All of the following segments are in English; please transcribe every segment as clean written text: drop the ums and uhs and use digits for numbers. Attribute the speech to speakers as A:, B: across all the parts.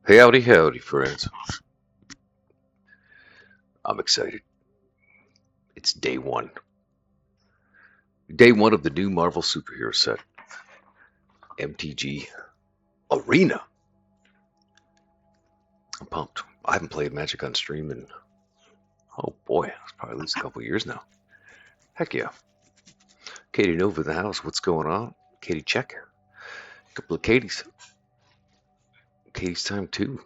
A: Hey, howdy, howdy, friends. I'm excited. It's day one. Day one of the new Marvel superhero set, MTG Arena. I'm pumped. I haven't played Magic on stream in, oh boy, it's probably at least a couple years now. Heck yeah. Katie Nova in the house. What's going on? Katie check. A couple of Katies. Katie's time too.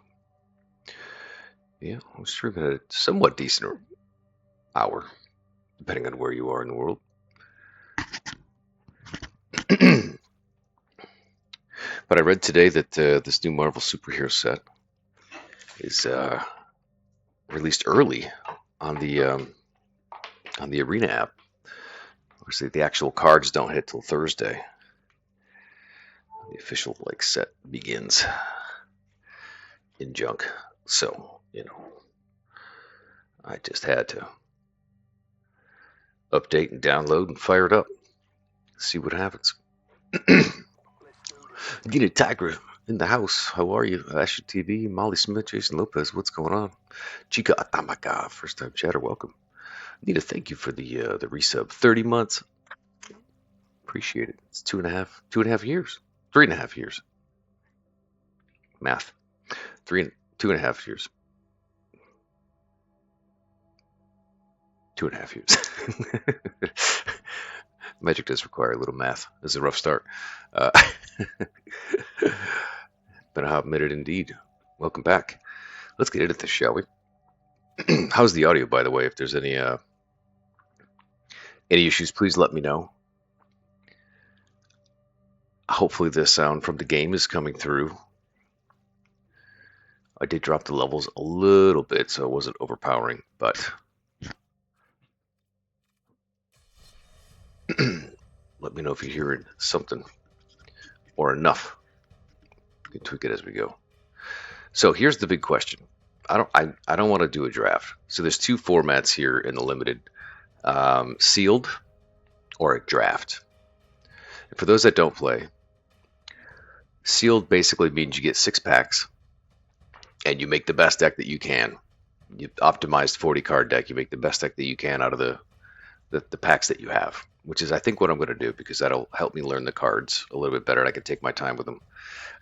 A: Yeah, I'm streaming at a somewhat decent hour, depending on where you are in the world. But I read today that this new Marvel superhero set is released early on the Arena app. Obviously, the actual cards don't hit till Thursday. The official set begins in junk. So, I just had to update and download and fire it up. See what happens. Gina Tigra in the house. How are you? Asher TV, Molly Smith, Jason Lopez. What's going on? Chica Atamaka, first time chatter. Welcome. Nita, thank you for the resub. 30 months. Appreciate it. It's 2.5 years. 3.5 years. Math. 2.5 years. 2.5 years. Magic does require a little math. It's a rough start. Been a hot minute indeed. Welcome back. Let's get into this, shall we? How's the audio, by the way? If there's any issues, please let me know. Hopefully the sound from the game is coming through. I did drop the levels a little bit, so it wasn't overpowering, but let me know if you're hearing something or enough. We can tweak it as we go. So here's the big question. I don't want to do a draft. So there's two formats here in the limited, sealed or a draft. And for those that don't play, sealed basically means you get 6 packs and you make the best deck that you can. You optimized 40 card deck. You make the best deck that you can out of the packs that you have, which is I think what I'm going to do, because that'll help me learn the cards a little bit better and I can take my time with them.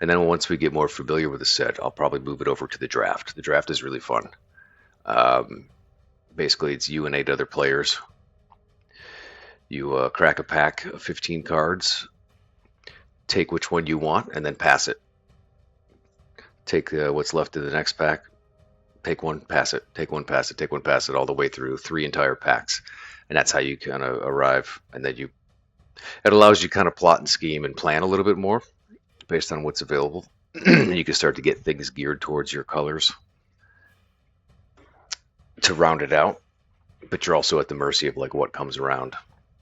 A: And then once we get more familiar with the set, I'll probably move it over to the draft. The draft is really fun. Basically, it's you and 8 other players. You crack a pack of 15 cards, take which one you want, and then pass it. Take what's left in the next pack, take one, pass it, take one, pass it, take one, pass it, all the way through 3 entire packs. And that's how you kind of arrive. And then it allows you kind of plot and scheme and plan a little bit more based on what's available. And you can start to get things geared towards your colors to round it out. But you're also at the mercy of what comes around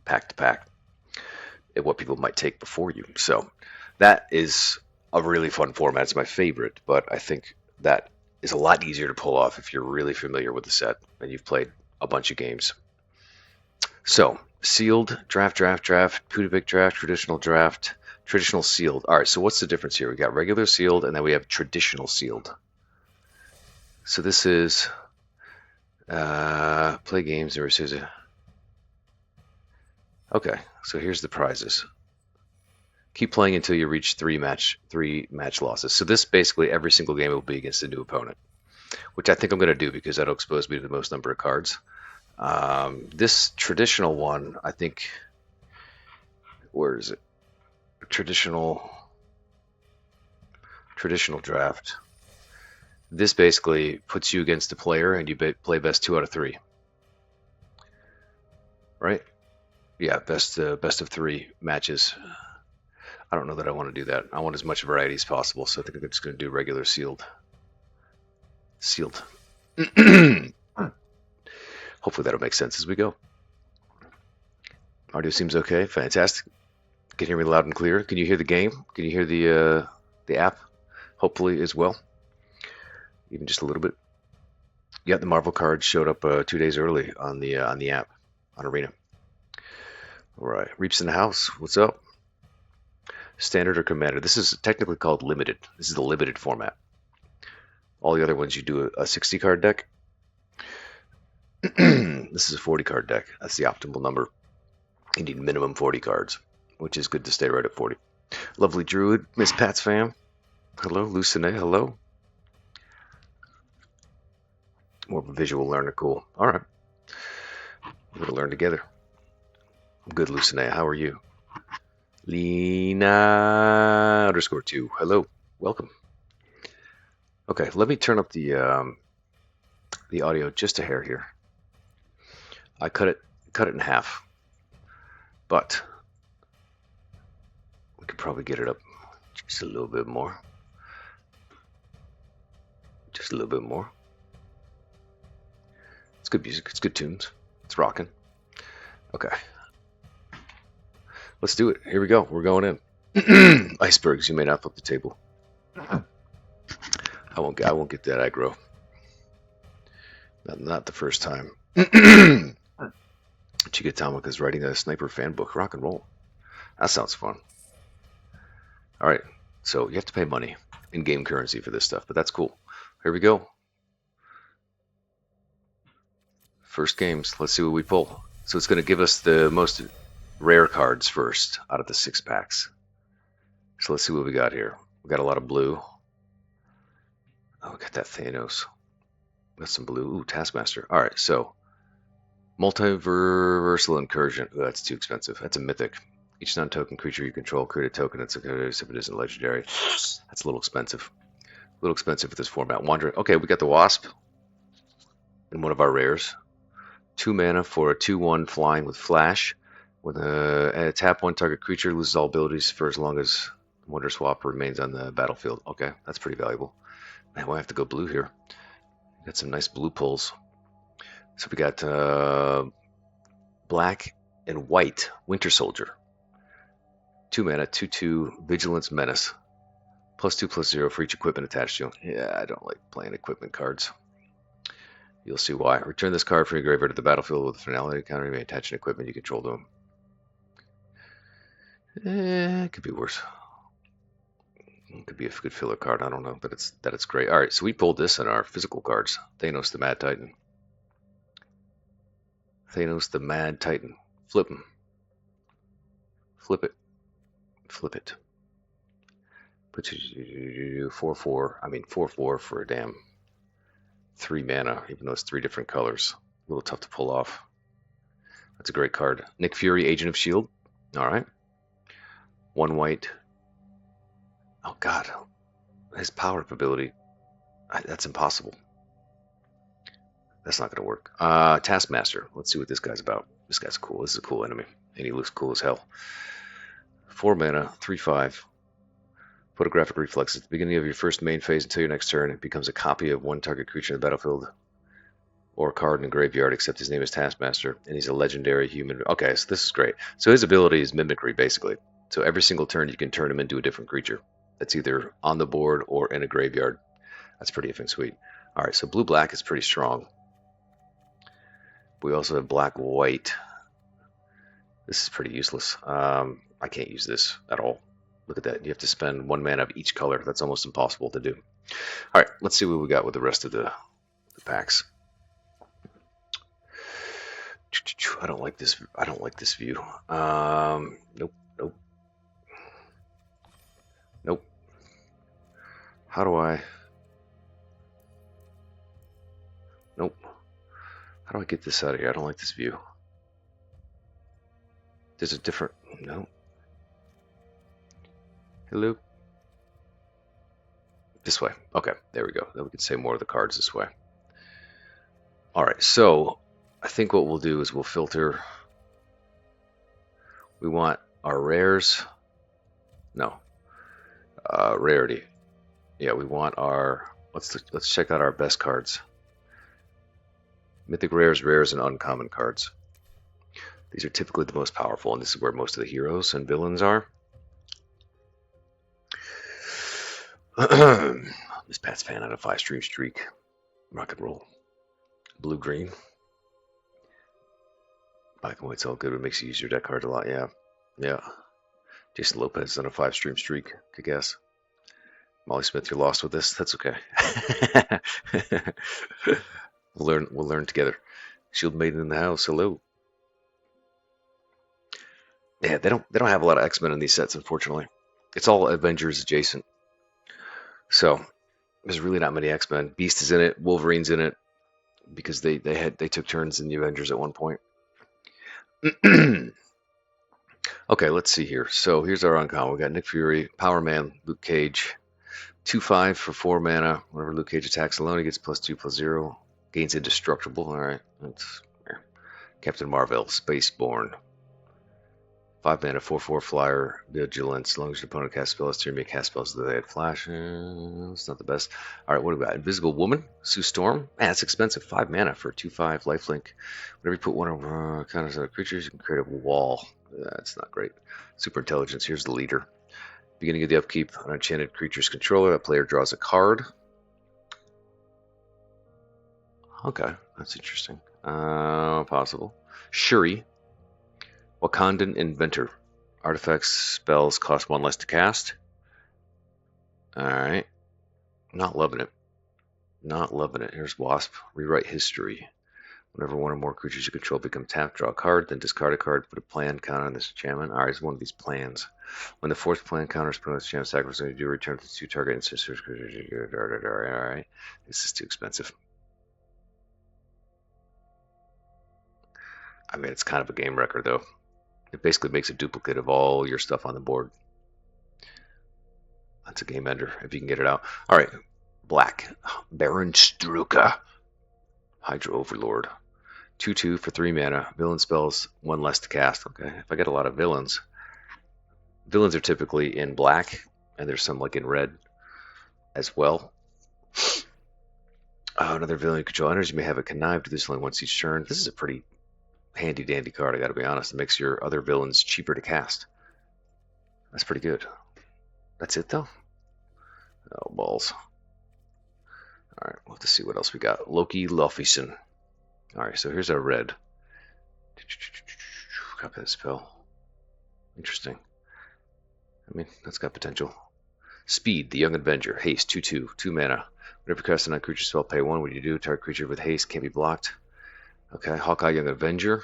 A: pack to pack and what people might take before you. So that is a really fun format. It's my favorite, but I think that is a lot easier to pull off if you're really familiar with the set and you've played a bunch of games. So sealed, draft, Pudovic draft, traditional draft, traditional sealed. All right, so what's the difference here? We got regular sealed and then we have traditional sealed. So this is play games or is it? Okay, so here's the prizes. Keep playing until you reach 3 match losses. So this basically every single game will be against a new opponent, which I think I'm going to do because that'll expose me to the most number of cards. This traditional one, I think, where is it? Traditional draft. This basically puts you against a player and you play best 2 out of 3. Right? Yeah, best of 3 matches. I don't know that I want to do that. I want as much variety as possible, so I think I'm just going to do regular sealed. Hopefully that'll make sense as we go. Audio seems okay. Fantastic. Can you hear me loud and clear? Can you hear the game? Can you hear the app? Hopefully as well. Even just a little bit. Yeah, the Marvel cards showed up 2 days early on the app, on Arena. All right, Reaps in the house. What's up? Standard or Commander. This is technically called limited. This is the limited format. All the other ones you do a 60 card deck. This is a 40 card deck. That's the optimal number. You need minimum 40 cards, which is good to stay right at 40. Lovely Druid, Miss Pat's fam. Hello, Lucine, hello. More of a visual learner, cool. All right. We're going to learn together. I'm good, Lucine. How are you? Lena _2. Hello. Welcome. Okay, let me turn up the audio just a hair here. I cut it in half, but we could probably get it up just a little bit more. Just a little bit more. It's good music. It's good tunes. It's rocking. Okay. Let's do it. Here we go. We're going in. Icebergs. You may not flip the table. I won't get that aggro. Not the first time. Chigatama's writing a sniper fan book. Rock and roll. That sounds fun. All right. So you have to pay money in game currency for this stuff, but that's cool. Here we go. First games. Let's see what we pull. So it's going to give us the most rare cards first out of the 6 packs. So let's see what we got here. We got a lot of blue. Oh, we got that Thanos. Got some blue. Ooh, Taskmaster. All right, so Multiversal Incursion. Ooh, that's too expensive. That's a mythic. Each non-token creature you control create a token that's if it isn't legendary. That's a little expensive. A little expensive for this format. Wandering. Okay, we got the Wasp in one of our rares. 2 mana for a 2/1 flying with flash. When tap 1 target creature, loses all abilities for as long as Wonder Swap remains on the battlefield. Okay, that's pretty valuable. Man, we'll have to go blue here. Got some nice blue pulls. So we got black and white Winter Soldier. 2 mana, 2/2 Vigilance Menace. +2/+0 for each equipment attached to you. Yeah, I don't like playing equipment cards. You'll see why. Return this card from your graveyard to the battlefield with a finality counter. You may attach an equipment you control to them. It could be worse. It could be a good filler card. I don't know, but it's great. All right, so we pulled this in our physical cards. Thanos the Mad Titan. Thanos the Mad Titan. Flip him. Flip it. Flip it. Put you 4/4. I mean 4/4 for a damn 3 mana, even though it's 3 different colors. A little tough to pull off. That's a great card. Nick Fury, Agent of S.H.I.E.L.D. All right. 1 white. Oh, God. His power-up ability. That's impossible. That's not going to work. Taskmaster. Let's see what this guy's about. This guy's cool. This is a cool enemy. And he looks cool as hell. 4 mana, 3/5. Photographic Reflex. At the beginning of your first main phase until your next turn, it becomes a copy of 1 target creature in the battlefield or a card in the graveyard, except his name is Taskmaster, and he's a legendary human. Okay, so this is great. So his ability is mimicry, basically. So every single turn, you can turn him into a different creature that's either on the board or in a graveyard. That's pretty effing sweet. All right, so blue-black is pretty strong. We also have black-white. This is pretty useless. I can't use this at all. Look at that. You have to spend 1 mana of each color. That's almost impossible to do. All right, let's see what we got with the rest of the packs. I don't like this. I don't like this view. Nope. Nope. Nope. How do I? Nope. How do I get this out of here? I don't like this view. There's a different. No. Hello. This way. Okay, there we go. Then we can say more of the cards this way. All right, so I think what we'll do is we'll filter. We want our rares. No. Rarity. Yeah, we want our. Let's check out our best cards. Mythic rares, rares, and uncommon cards. These are typically the most powerful, and this is where most of the heroes and villains are. Miss Pat's fan on a 5-stream streak. Rock and roll. Blue green. Black and white's all good. It makes you use your deck cards a lot. Yeah. Yeah. Jason Lopez on a 5-stream streak, I guess. Molly Smith, you're lost with this. That's okay. We'll learn together. Shield Maiden in the house. Hello. Yeah, they don't have a lot of X-Men in these sets, unfortunately. It's all Avengers adjacent. So there's really not many X-Men. Beast is in it, Wolverine's in it, because they took turns in the Avengers at one point. Okay, let's see here. So here's our uncommon. We got Nick Fury, Power Man, Luke Cage. 2/5 for 4 mana. Whenever Luke Cage attacks alone, he gets +2/+0. Gains indestructible. Alright. That's Captain Marvel, Spaceborne. 5 mana, 4/4 flyer, vigilance. As long as your opponent casts spells, turn me cast spells that they had flash. It's not the best. Alright, what do we got? Invisible Woman, Sue Storm. Man, that's expensive. 5 mana for 2/5 lifelink. Whenever you put one of counters on creatures, you can create a wall. That's not great. Super Intelligence, here's the leader. Beginning of the upkeep, an enchanted creature's controller. That player draws a card. Okay, that's interesting. Possible. Shuri, Wakandan Inventor. Artifacts, spells cost 1 less to cast. Alright. Not loving it. Not loving it. Here's Wasp. Rewrite history. Whenever one or more creatures you control become tapped, draw a card, then discard a card, put a plan counter on this enchantment. Alright, it's one of these plans. When the fourth plan counter is put on this enchantment, sacrifice, you do return to 2 target instances. Alright. This is too expensive. I mean, it's kind of a game wrecker, though. It basically makes a duplicate of all your stuff on the board. That's a game ender, if you can get it out. Alright, black. Baron Struka. Hydra Overlord. 2/2 for 3 mana. Villain spells, 1 less to cast. Okay, if I get a lot of villains. Villains are typically in black, and there's some like in red as well. Another villain you control enters. You may have a connive. Do this only once each turn. This is a pretty handy dandy card, I gotta be honest. It makes your other villains cheaper to cast. That's pretty good. That's it though? Oh, balls. Alright, we'll have to see what else we got. Loki Lofison. Alright, so here's our red. Copy that spell. Interesting. I mean, that's got potential. Speed, the Young Avenger. Haste, 2/2, 2 mana. Whenever you cast a non-creature spell, pay 1. When you do, target creature with haste can't be blocked. Okay, Hawkeye, Young Avenger.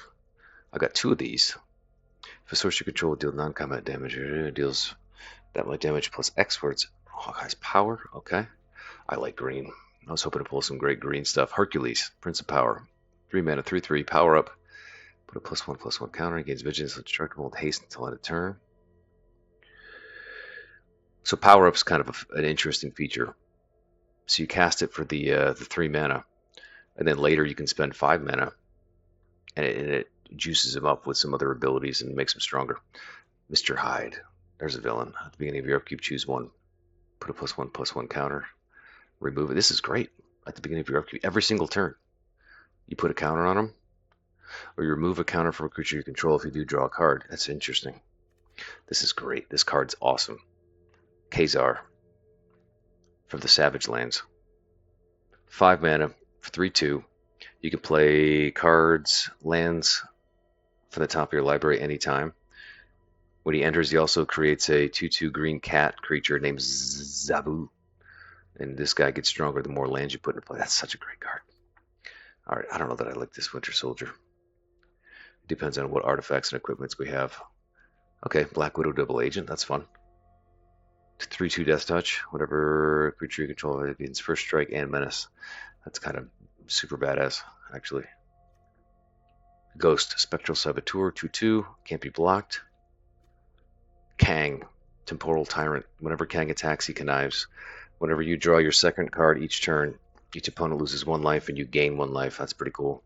A: I got 2 of these. If a source you control will deal non-combat damage, it deals that much damage plus X words. Hawkeye's power. Okay, I like green. I was hoping to pull some great green stuff. Hercules, Prince of Power. 3 mana, 3/3, power up. Put a +1/+1 counter. Against vigilance, indestructible with haste until end of turn. So power up's kind of an interesting feature. So you cast it for the 3 mana, and then later you can spend 5 mana, and it juices him up with some other abilities and makes him stronger. Mr. Hyde, there's a villain. At the beginning of your upkeep, choose 1. Put a +1/+1 counter. Remove it. This is great. At the beginning of your upkeep, every single turn, you put a counter on him, or you remove a counter from a creature you control if you do draw a card. That's interesting. This is great. This card's awesome. Khazar from the Savage Lands. 5 mana for 3/2. You can play cards, lands from the top of your library anytime. When he enters, he also creates a 2/2 green cat creature named Zabu. And this guy gets stronger the more lands you put into play. That's such a great card. Alright, I don't know that I like this Winter Soldier. It depends on what artifacts and equipments we have. Okay, Black Widow Double Agent. That's fun. 3/2 Death Touch. Whatever creature you control gains first strike and menace. That's kind of super badass, actually. Ghost, Spectral Saboteur, 2/2. Can't be blocked. Kang, Temporal Tyrant. Whenever Kang attacks, he connives. Whenever you draw your second card each turn, each opponent loses 1 life and you gain 1 life. That's pretty cool.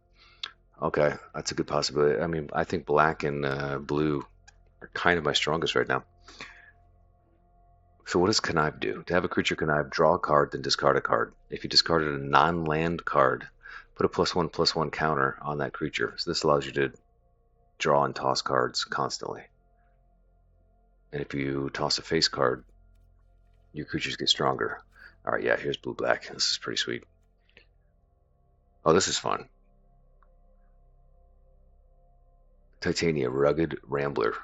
A: Okay, that's a good possibility. I mean, I think black and blue are kind of my strongest right now. So what does connive do? To have a creature connive, draw a card, then discard a card. If you discarded a non-land card, put a +1/+1 counter on that creature. So this allows you to draw and toss cards constantly. And if you toss a face card, your creatures get stronger. Alright, yeah, here's blue-black. This is pretty sweet. Oh, this is fun. Titania, Rugged Rambler.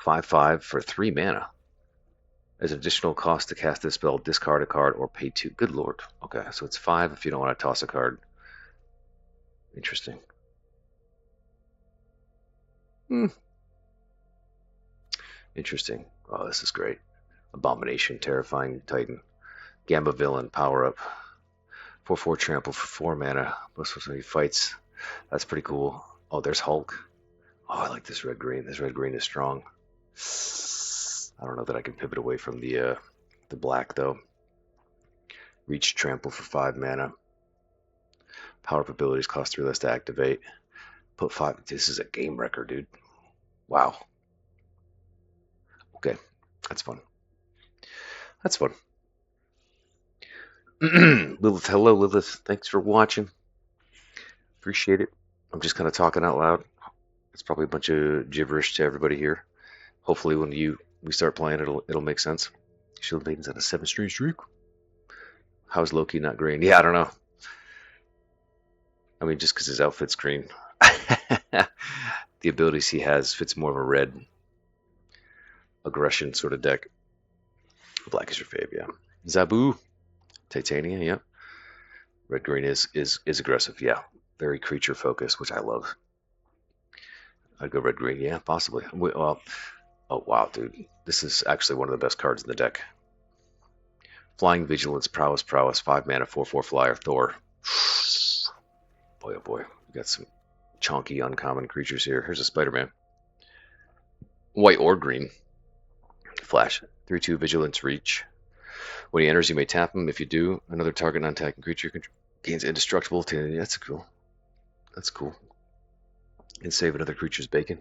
A: 5/5 for 3 mana. As an additional cost to cast this spell, discard a card or pay 2. Good lord. Okay, so it's 5 if you don't want to toss a card. Interesting. Interesting. Oh, this is great. Abomination, Terrifying Titan. Gamba Villain, power up. 4/4 trample for 4 mana. Most of he fights. That's pretty cool. Oh, there's Hulk. Oh, I like this red green. This red green is strong. I don't know that I can pivot away from the black though. Reach trample for 5 mana. Power up abilities cost 3 less to activate. Put 5. This is a game wrecker, dude. Wow. Okay, that's fun. That's fun. Lilith, hello, Lilith. Thanks for watching. Appreciate it. I'm just kind of talking out loud. It's probably a bunch of gibberish to everybody here. Hopefully, when we start playing, it'll make sense. Shield Maiden's on a 7-string streak. How's Loki not green? Yeah, I don't know. I mean, just because his outfit's green, the abilities he has fits more of a red aggression sort of deck. Black is your fave, yeah. Zabu, Titania, yeah. Red green is aggressive, yeah. Very creature focused, which I love. I'd go red green, yeah, possibly. Well, oh wow, dude, this is actually one of the best cards in the deck. Flying Vigilance, Prowess, 5 mana, 4/4 flyer, Thor. Boy, oh boy, we got some chonky, uncommon creatures here. Here's a Spider-Man. White or green. Flash, 3/2 Vigilance, Reach. When he enters, you may tap him. If you do, another target non-attacking creature gains indestructible. That's cool. That's cool. And save another creature's bacon.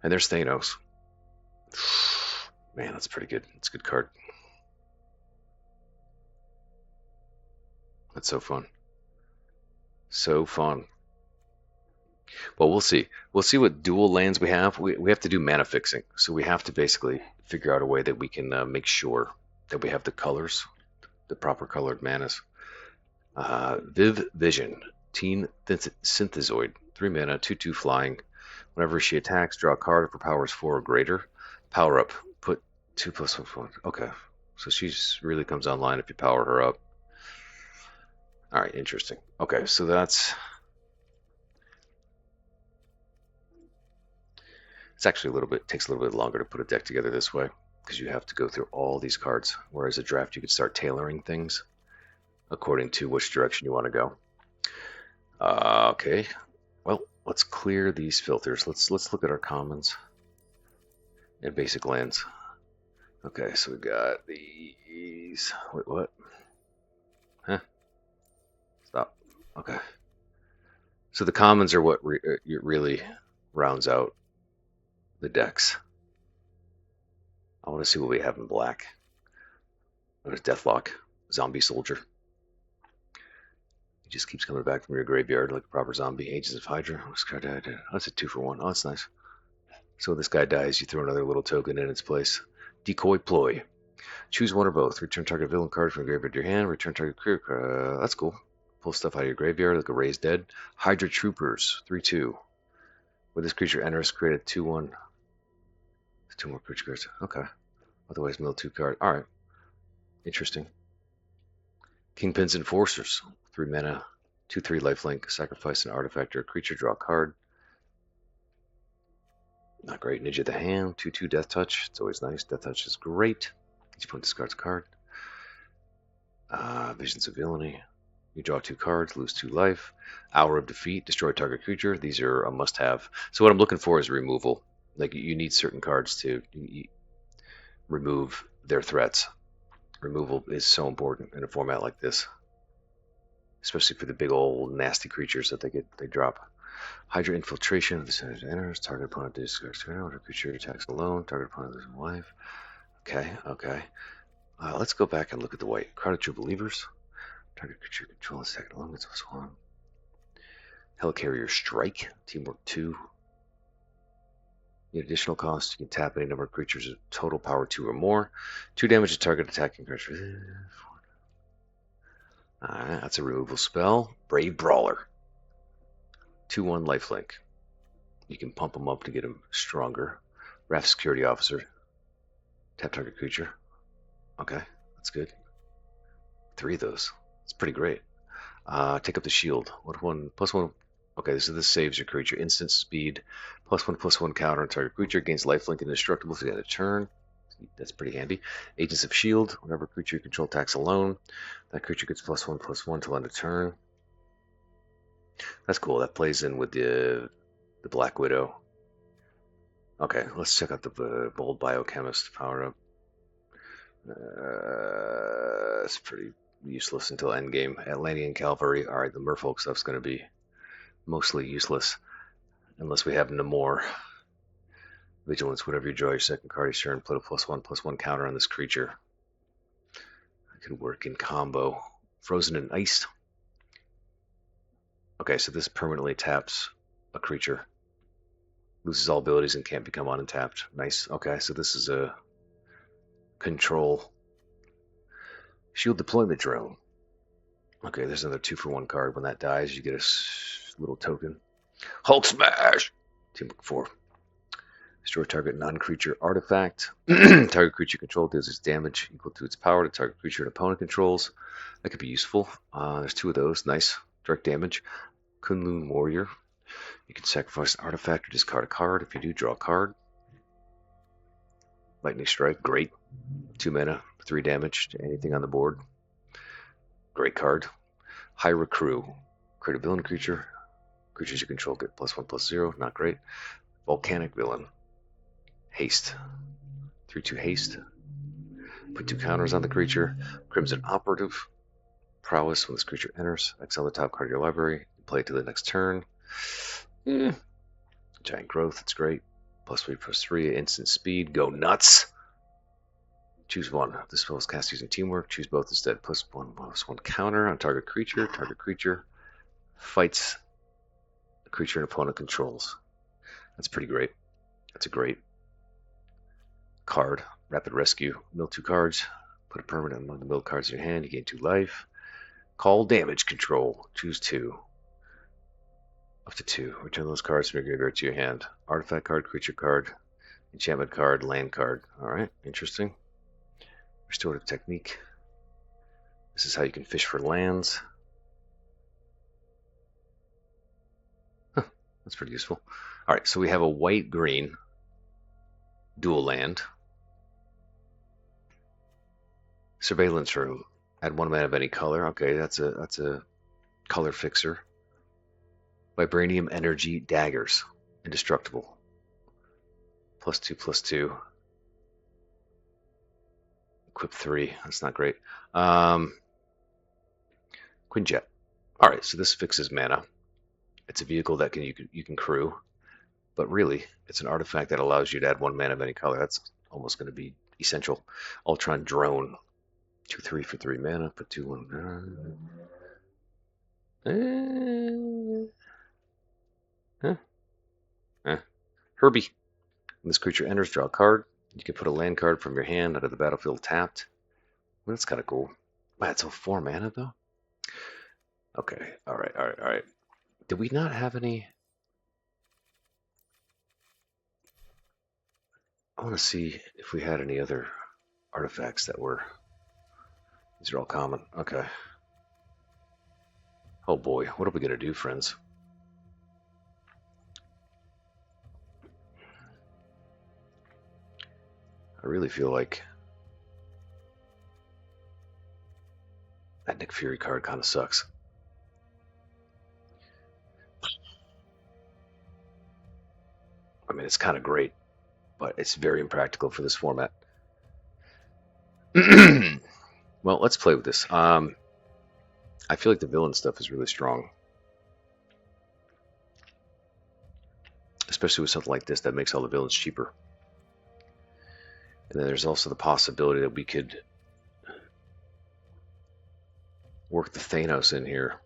A: And there's Thanos. Man, that's pretty good. It's a good card. That's so fun. So fun. Well, we'll see. We'll see what dual lands we have. We have to do mana fixing. So we have to basically figure out a way that we can make sure that we have the colors, the proper colored manas. Viv Vision, Teen Synthezoid, 3 mana, 2/2 flying. Whenever she attacks, draw a card if her power is 4 or greater. Power up, put 2+1. Okay, so she really comes online if you power her up. All right, interesting. Okay, so that's... It's actually takes a little bit longer to put a deck together this way because you have to go through all these cards. Whereas a draft, you could start tailoring things according to which direction you want to go. Okay, well, let's clear these filters. Let's look at our commons and basic lands. Okay, so we got these. Wait, what? Huh? Stop. Okay. So the commons are what really rounds out the decks. I want to see what we have in black. There's Deathlock, Zombie Soldier. He just keeps coming back from your graveyard like a proper zombie. Ages of Hydra. Oh, that's a 2-for-1. Oh, that's nice. So when this guy dies, you throw another little token in its place. Decoy Ploy. Choose one or both. Return target villain card from your graveyard to your hand. Return target career card. That's cool. Pull stuff out of your graveyard like a Raised Dead. Hydra Troopers. 3/2. When this creature enters, create a 2/1. 2 more creature cards. Okay. Otherwise, mill 2 card. Alright. Interesting. Kingpin's Enforcers. 3 mana. 2/3 lifelink. Sacrifice an artifact or a creature. Draw a card. Not great. Ninja the Hand. 2/2 Death Touch. It's always nice. Death Touch is great. Each opponent discards a card. Visions of Villainy. You draw 2 cards, lose 2 life. Hour of Defeat. Destroy target creature. These are a must-have. So what I'm looking for is removal. Like, you need certain cards to remove their threats. Removal is so important in a format like this, especially for the big old nasty creatures that they drop. Hydra Infiltration. This enters. Target opponent discards target creature attacks alone. Target opponent loses life. Okay. Let's go back and look at the white. Crowded True Believers. Target creature control is second alone. It's a swan. Helicarrier Strike. Teamwork 2. The additional cost, you can tap any number of creatures of total power 2 or more. 2 damage to target attacking creature. Alright, that's a removal spell. Brave Brawler. 2/1 lifelink. You can pump them up to get them stronger. Raft security officer. Tap target creature. Okay, that's good. 3 of those. It's pretty great. Take up the shield. What one? +1. Okay, so this saves your creature. Instant speed. +1/+1 counter on target creature. Gains lifelink and indestructible for the end of turn. That's pretty handy. Agents of Shield. Whenever creature you control attacks alone, that creature gets +1/+1 till end of turn. That's cool. That plays in with the Black Widow. Okay, let's check out the Bold Biochemist power up. It's pretty useless until endgame. Atlantean Cavalry. Alright, the merfolk stuff's going to be mostly useless unless we have Namor. Vigilance, whenever you draw your second card each turn, put a +1/+1 counter on this creature. It could work in combo. Frozen in Ice. Okay, so this permanently taps a creature. Loses all abilities and can't become untapped. Nice. Okay, so this is a control. Shield deployment drone. Okay, there's another 2-for-1 card. When that dies, you get a little token. Hulk Smash! Team 4. Destroy target non-creature artifact. Target creature controlled deals its damage equal to its power to target creature and opponent controls. That could be useful. There's 2 of those. Nice. Direct damage. Kunlun Warrior. You can sacrifice an artifact or discard a card. If you do, draw a card. Lightning Strike. Great. 2 mana. 3 damage to anything on the board. Great card. High Recruit. Create a villain creature. Creatures you control get +1/+0. Not great. Volcanic Villain. Haste. 3/2 haste. Put 2 counters on the creature. Crimson Operative. Prowess. When this creature enters, exile the top card of your library. Play it to the next turn. Giant Growth. It's great. +3/+3. Instant speed. Go nuts. Choose one. This spell is cast using teamwork. Choose both instead. +1/+1 counter on target creature. Target creature fights a creature an opponent controls. That's pretty great. That's a great card. Rapid Rescue. Mill 2 cards. Put a permanent among the milled cards in your hand. You gain 2 life. Call damage control. Choose 2. Up to 2. Return those cards from your graveyard to your hand. Artifact card, creature card, enchantment card, land card. Alright, interesting. Restorative technique. This is how you can fish for lands. Huh, that's pretty useful. Alright, so we have a white-green dual land. Surveillance room. Add 1 mana of any color. Okay, that's a color fixer. Vibranium energy daggers. Indestructible. +2/+2. Equip 3. That's not great. Quinjet. Alright, so this fixes mana. It's a vehicle that you can crew. But really, it's an artifact that allows you to add 1 mana of any color. That's almost going to be essential. Ultron Drone. 2/3 for 3 mana. Put 2/1. Herbie. When this creature enters, draw a card. You can put a land card from your hand out of the battlefield tapped. Well, that's kind of cool. Wow, it's all 4 mana though. Okay. All right. Did we not have any? I want to see if we had any other artifacts that were. These are all common. Okay. Oh boy, what are we gonna do, friends? I really feel like that Nick Fury card kind of sucks. I mean, it's kind of great, but it's very impractical for this format. Well, let's play with this. I feel like the villain stuff is really strong. Especially with something like this that makes all the villains cheaper. And then there's also the possibility that we could work the Thanos in here.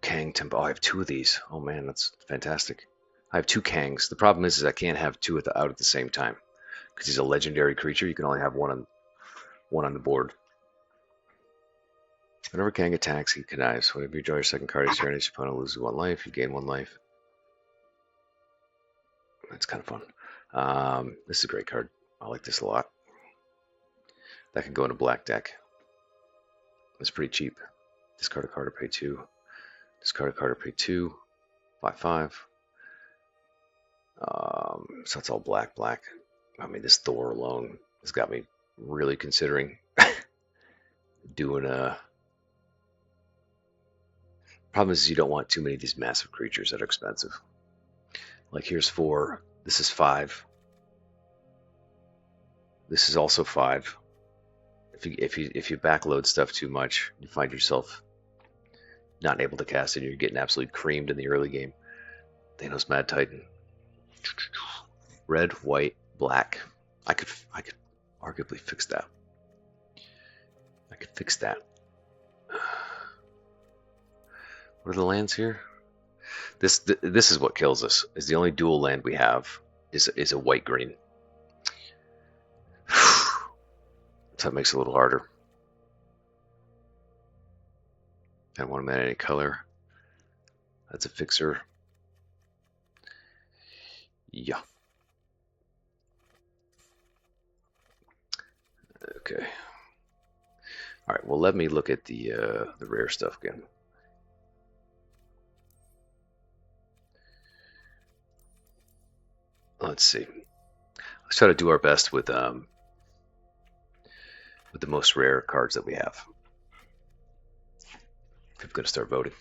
A: Kang Tempo. Oh, I have 2 of these. Oh man, that's fantastic. I have 2 Kangs. The problem is I can't have 2 out at the same time. Because he's a legendary creature, you can only have one on the board. Whenever Kang attacks, he connives. Whenever you draw your second card, each turn, each opponent loses 1 life. You gain 1 life. That's kind of fun. This is a great card. I like this a lot. That can go in a black deck. It's pretty cheap. Discard a card or pay 2. Discard a card or pay 2. 5/5. So it's all black. I mean, this Thor alone has got me really considering doing a... Problem is you don't want too many of these massive creatures that are expensive. Like here's 4. This is 5. This is also 5. If you backload stuff too much, you find yourself not able to cast it. You're getting absolutely creamed in the early game. Thanos Mad Titan. Red, white, black. I could arguably fix that. I could fix that. What are the lands here? This is what kills us. Is the only dual land we have is a white green. So that makes it a little harder. I don't want to add any color. That's a fixer. Yeah. Okay. All right. Well, let me look at the rare stuff again. Let's see. Let's try to do our best with the most rare cards that we have. I'm going to start voting.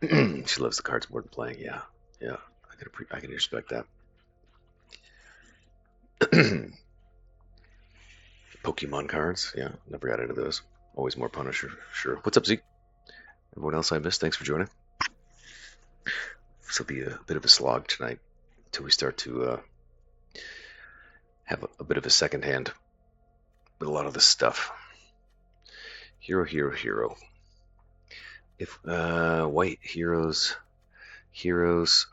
A: She loves the cards more than playing. Yeah. I can respect that. Pokemon cards. Yeah, never got into those. Always more Punisher. Sure. What's up, Zeke? Everyone else I missed, thanks for joining. This will be a bit of a slog tonight until we start to have a bit of a second hand with a lot of this stuff. Hero. If white heroes.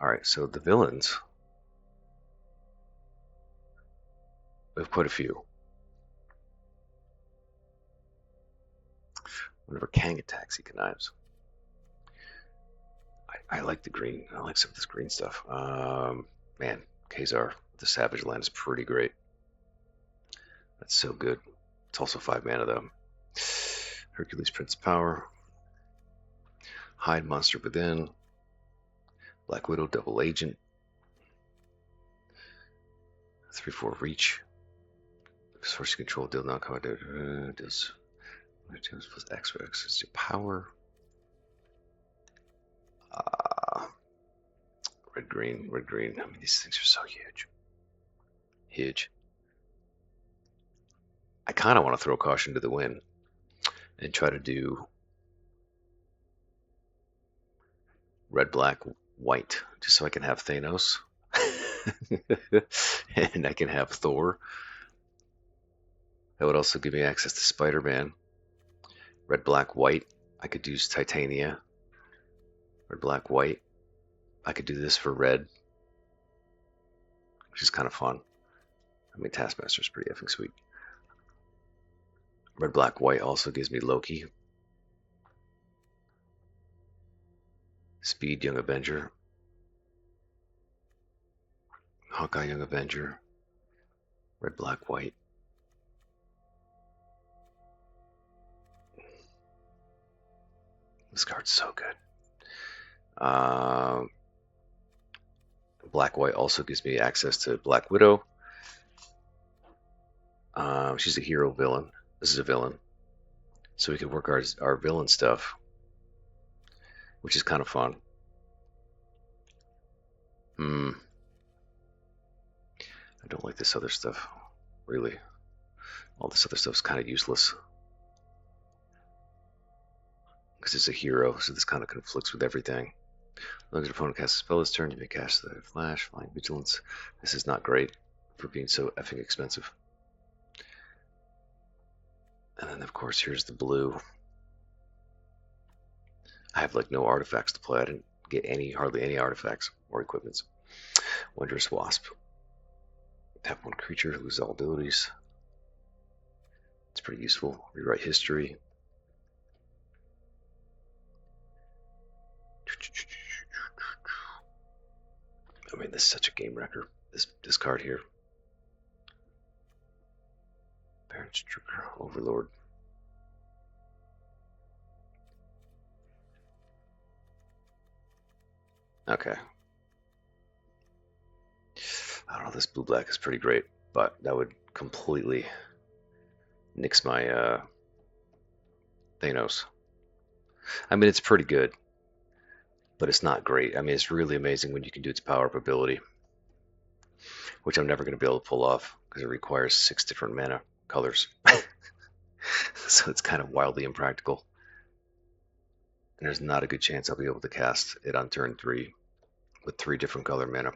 A: All right, so the villains. We have quite a few. Whenever Kang attacks, he connives. I like the green. I like some of this green stuff. Man, Kazar, the Savage Land is pretty great. That's so good. It's also 5 mana though. Hercules, Prince of Power. Hide, Monster Within. Black Widow, Double Agent. 3/4 Reach. Source control, deal non-combat. Deals plus X for X is your power. Red, green. I mean, these things are so huge. I kind of want to throw caution to the wind and try to do red, black, white, just so I can have Thanos and I can have Thor. That would also give me access to Spider-Man. Red, black, white. I could use Titania. Red, black, white. I could do this for red, which is kind of fun. I mean, Taskmaster is pretty effing sweet. Red, black, white also gives me Loki. Speed, Young Avenger. Hawkeye, Young Avenger. Red, black, white. This card's so good. Black, white also gives me access to Black Widow. She's a hero villain. This is a villain. So we can work our villain stuff, which is kind of fun. I don't like this other stuff, really. All this other stuff is kind of useless. Because it's a hero, so this kind of conflicts with everything. As long as your opponent casts a spell this turn, you may cast the Flash, Flying Vigilance. This is not great for being so effing expensive. And then, of course, here's the blue. I have like no artifacts to play. I didn't get hardly any artifacts or equipments. Wondrous Wasp. Tap 1 creature, lose all abilities. It's pretty useful. Rewrite history. mean, this is such a game wrecker. This card here. Parents Trigger Overlord. Okay. I don't know, this blue-black is pretty great, but that would completely nix my Thanos. I mean, it's pretty good, but it's not great. I mean, it's really amazing when you can do its power-up ability, which I'm never going to be able to pull off because it requires 6 different mana colors. So it's kind of wildly impractical. And there's not a good chance I'll be able to cast it on turn 3 with 3 different color mana.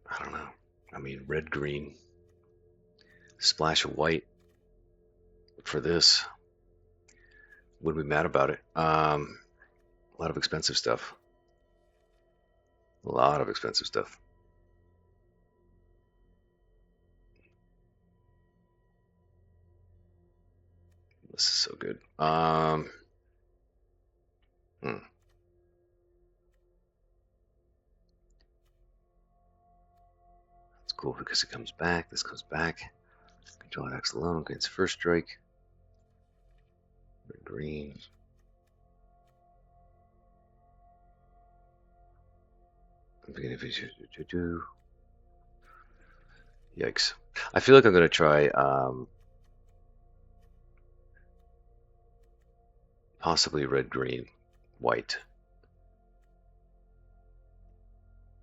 A: I don't know. I mean, red, green, splash of white for this. Wouldn't be mad about it. A lot of expensive stuff. A lot of expensive stuff. This is so good. That's cool because it comes back. This comes back. Control X alone against first strike. Red, green. Beginning of Yikes. I feel like I'm going to try possibly red, green, white.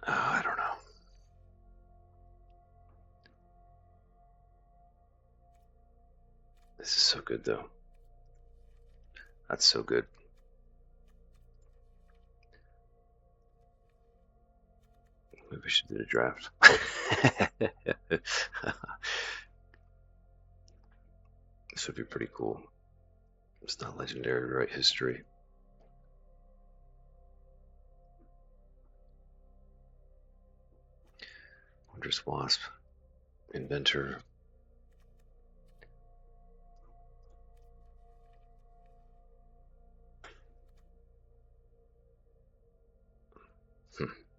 A: I don't know. This is so good, though. That's so good. Maybe I should do a draft. This would be pretty cool. It's not legendary, right? History. Wondrous Wasp. Inventor.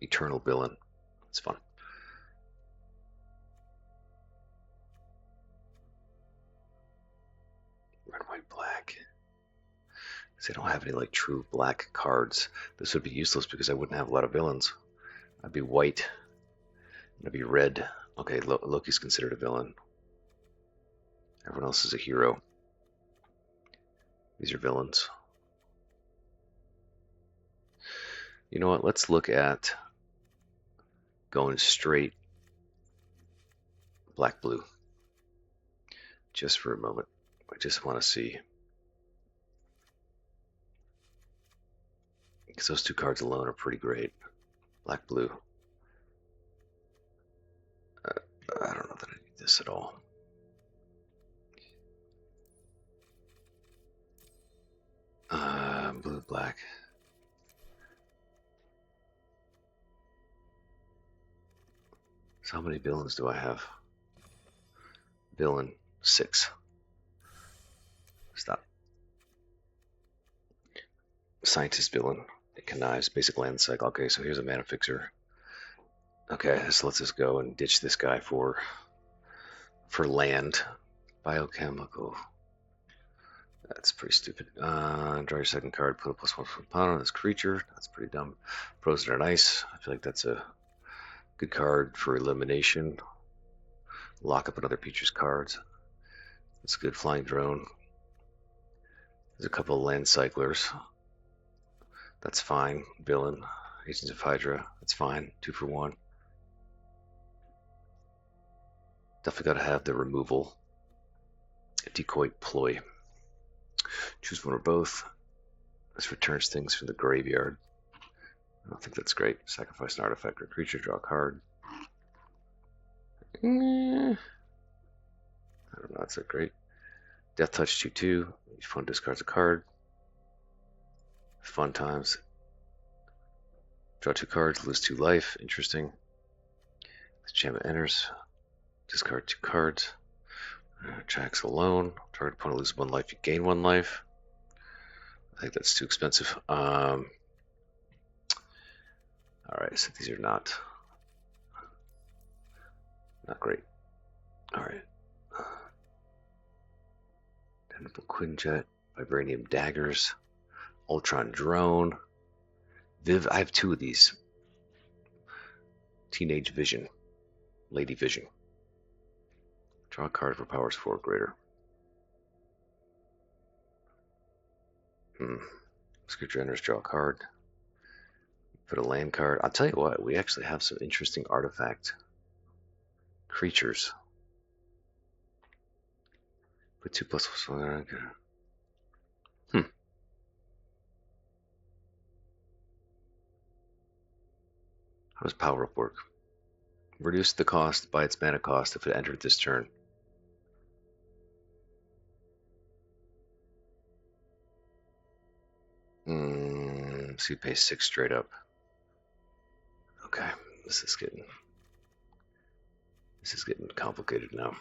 A: Eternal Villain. It's fun. Red, white, black. Because I don't have any like true black cards. This would be useless because I wouldn't have a lot of villains. I'd be white. I'd be red. Okay, Loki's considered a villain. Everyone else is a hero. These are villains. You know what? Let's look at going straight black-blue. Just for a moment. I just want to see. Because those 2 cards alone are pretty great. Black-blue. I don't know that I need this at all. Blue, black. So how many villains do I have? Villain 6. Stop. Scientist villain. It connives. Basic land cycle. Okay, so here's a mana fixer. Okay, this lets us go and ditch this guy for land. Biochemical. That's pretty stupid. Draw your second card, put a +1 for opponent on this creature. That's pretty dumb. Frozen and Ice. I feel like that's a good card for elimination. Lock up another creature's cards. That's a good. Flying Drone. There's a couple of land cyclers. That's fine. Villain. Agents of Hydra. That's fine. 2 for 1. Definitely got to have the removal. Decoy Ploy. Choose one or both. This returns things from the graveyard. I don't think that's great. Sacrifice an artifact or creature, draw a card. I don't know, that's not great. Death Touch 2/2. Each opponent discards a card. Fun times. Draw 2 cards, lose 2 life. Interesting. Enchantment enters. Discard 2 cards. Tracks alone. Target opponent loses 1 life, you gain 1 life. I think that's too expensive. All right, so these are not great. All right. Technical Quinjet, Vibranium Daggers, Ultron Drone, Viv. I have 2 of these. Teenage Vision, Lady Vision. Draw a card for powers 4 or greater. Scoot generous, draw a card. Put a land card. I'll tell you what, we actually have some interesting artifact creatures. Put 2+1. How does Power Up work? Reduce the cost by its mana cost if it entered this turn. So you pay 6 straight up. Okay, this is getting complicated now.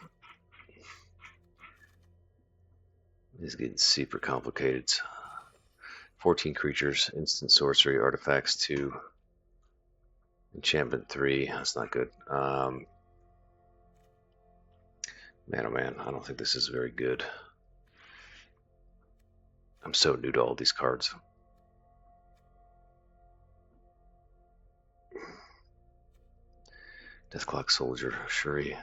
A: This is getting super complicated. 14 creatures, instant sorcery, artifacts 2, enchantment 3. That's not good. Man, oh man, I don't think this is very good. I'm so new to all these cards. Deathclock Soldier, Shuri.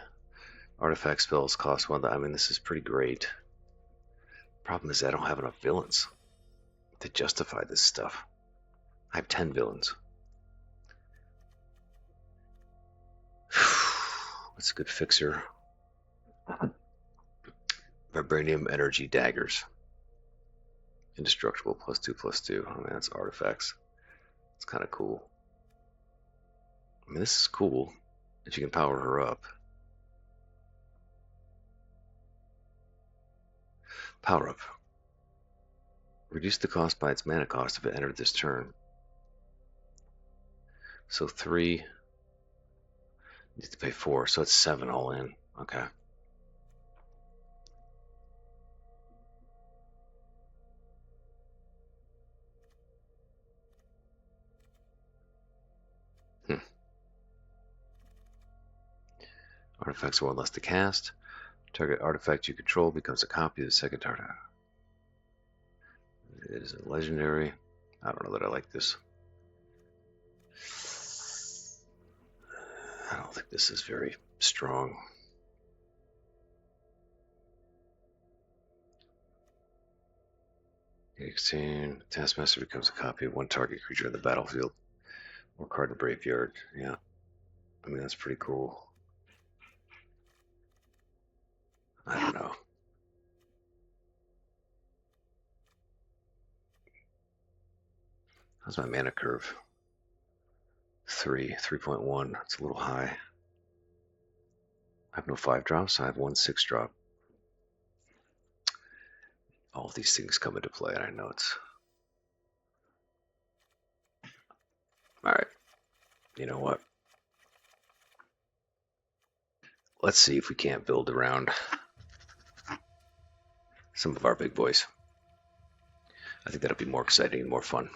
A: Artifact spells cost 1. I mean, this is pretty great. Problem is I don't have enough villains to justify this stuff. I have 10 villains. What's a good fixer? Vibranium Energy Daggers. Indestructible, +2/+2. I mean, that's artifacts. It's kind of cool. I mean, this is cool if you can power her up. Power up. Reduce the cost by its mana cost if it entered this turn. So 3 needs to pay 4, so it's 7 all in. Okay. Artifacts are 1 less to cast. Target artifact you control becomes a copy of the second target. It is a legendary. I don't know that I like this. I don't think this is very strong. Taskmaster becomes a copy of 1 target creature in the battlefield or card in the graveyard. Yeah. I mean, that's pretty cool. I don't know. How's my mana curve? 3.1. It's a little high. I have no 5 drops. I have 1 6 drop. All of these things come into play, and I know it's. All right. You know what? Let's see if we can't build around some of our big boys. I think that'll be more exciting and more fun.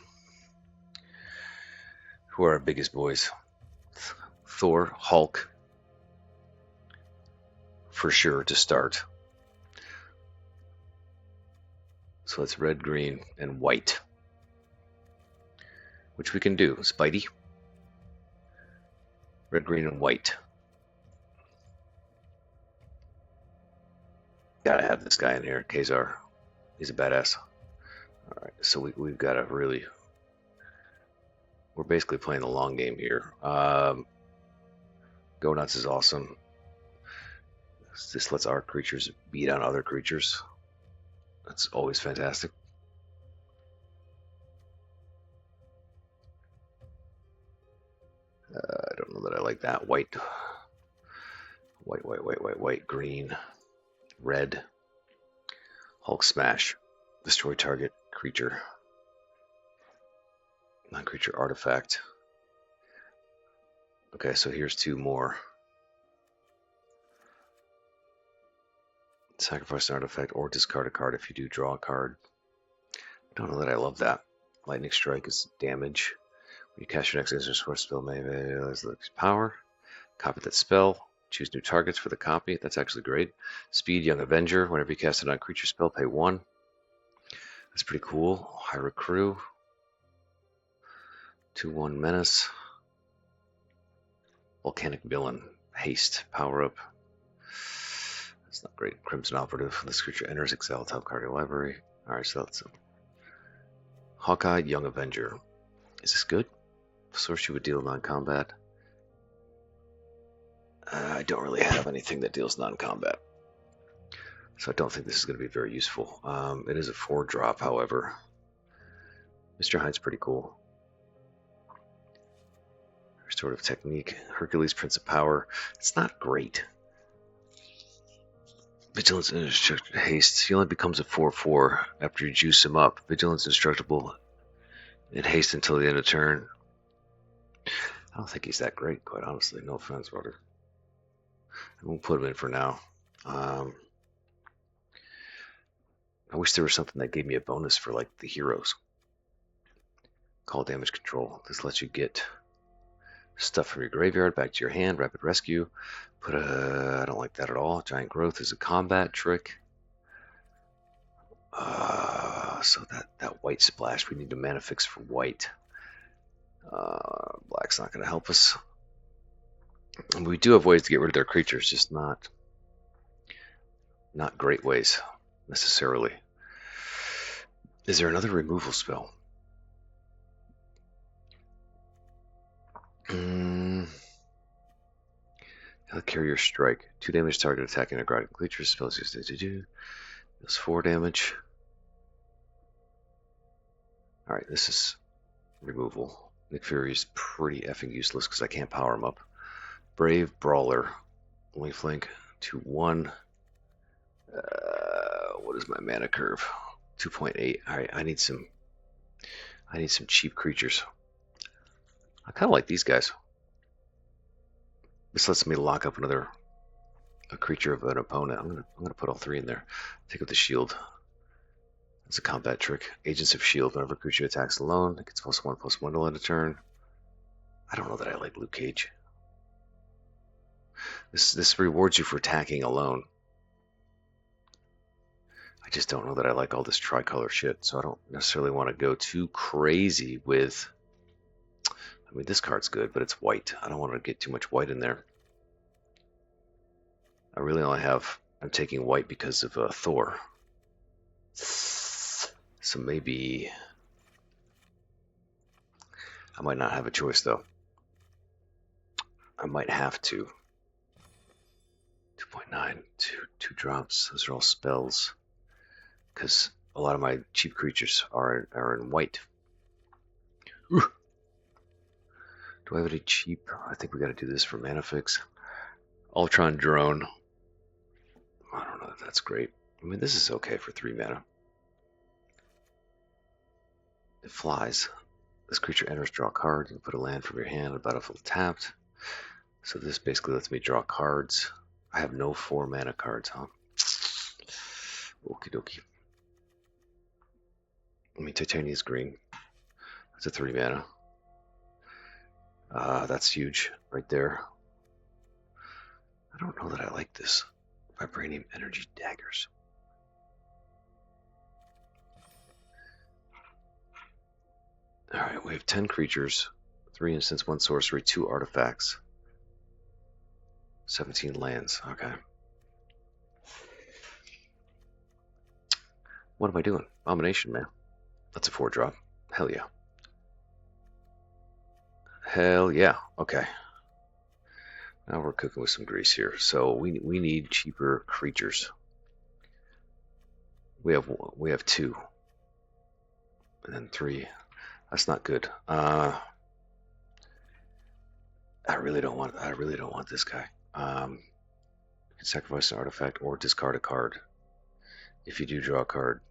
A: Who are our biggest boys? Thor, Hulk, for sure to start. So it's red, green, and white, which we can do. Spidey, red, green, and white. Gotta have this guy in here, Kazar. He's a badass. All right, so we've got to really. We're basically playing the long game here. Go Nuts is awesome. This lets our creatures beat on other creatures. That's always fantastic. I don't know that I like that. White, green, red. Hulk Smash. Destroy target creature. Non-creature artifact. Okay, so here's 2 more. Sacrifice an artifact or discard a card. If you do, draw a card. Don't know that I love that. Lightning Strike is damage. When you cast your next instant source spell, maybe realize the power. Copy that spell. Choose new targets for the copy. That's actually great. Speed, Young Avenger. Whenever you cast a non-creature spell, pay 1. That's pretty cool. High Recruit. 2/1 Menace. Volcanic Villain. Haste. Power up. That's not great. Crimson Operative. This creature enters exile top card of your library. Alright, so that's Hawkeye, Young Avenger. Is this good? Source you would deal non-combat. I don't really have anything that deals non-combat, so I don't think this is going to be very useful. It is a 4-drop, however. Mr. Hyde's pretty cool. Restorative Technique. Hercules, Prince of Power. It's not great. Vigilance and Indestructible Haste. He only becomes a 4/4 after you juice him up. Vigilance Indestructible and Haste until the end of turn. I don't think he's that great, quite honestly. No offense, brother. I won't put him in for now. I wish there was something that gave me a bonus for like the heroes. Call damage control. This lets you get stuff from your graveyard back to your hand. Rapid rescue. I don't like that at all. Giant growth is a combat trick. So that white splash, we need a mana fix for white. Black's not going to help us. And we do have ways to get rid of their creatures, just not great ways necessarily. Is there another removal spell? Carrier Strike. 2 damage target attacking a guardian creature. Spells used to do. Does 4 damage. Alright, this is removal. Nick Fury is pretty effing useless because I can't power him up. Brave Brawler. Only flank. 2/1. What is my mana curve? 2.8. Alright, I need some cheap creatures. I kind of like these guys. This lets me lock up a creature of an opponent. I'm gonna put all 3 in there. Take out the shield. It's a combat trick. Agents of Shield. Whenever a creature attacks alone, it gets +1/+1 till end of turn. I don't know that I like Luke Cage. This rewards you for attacking alone. I just don't know that I like all this tricolor shit, so I don't necessarily want to go too crazy with. I mean, this card's good, but it's white. I don't want to get too much white in there. I really only have. I'm taking white because of Thor. So maybe I might not have a choice though. I might have to. 2.9, 2 drops. Those are all spells. Because a lot of my cheap creatures are in white. Ooh. Do I have any cheap? I think we got to do this for mana fix. Ultron Drone. I don't know if that's great. I mean, this is okay for 3 mana. It flies. This creature enters, draw a card. You can put a land from your hand on the battlefield tapped. So this basically lets me draw cards. I have no 4 mana cards, huh? Okie dokie. I mean, Titania's green. That's a 3 mana. That's huge right there. I don't know that I like this. Vibranium Energy Daggers. Alright, we have 10 creatures, 3 instants, 1 sorcery, 2 artifacts, 17 lands. Okay. What am I doing? Abomination, man. That's a 4-drop. Hell yeah. Hell yeah. Okay. Now we're cooking with some grease here. So we need cheaper creatures. We have 2. And then 3. That's not good. I really don't want this guy. You can sacrifice an artifact or discard a card. If you do draw a card.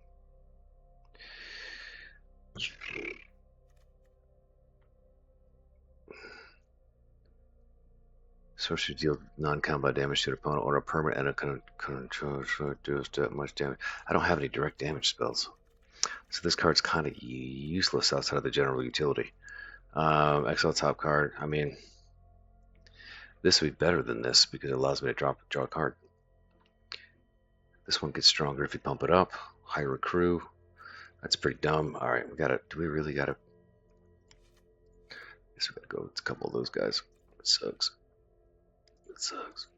A: Sorcery deal non-combat damage to an opponent or a permanent and a control deals that much damage. I don't have any direct damage spells. So this card's kind of useless outside of the general utility. XL top card. I mean, this would be better than this because it allows me to draw a card. This one gets stronger if you pump it up. Hire a crew. That's pretty dumb. All right, we gotta. Do we really gotta? I guess we gotta go with a couple of those guys. It sucks. It sucks.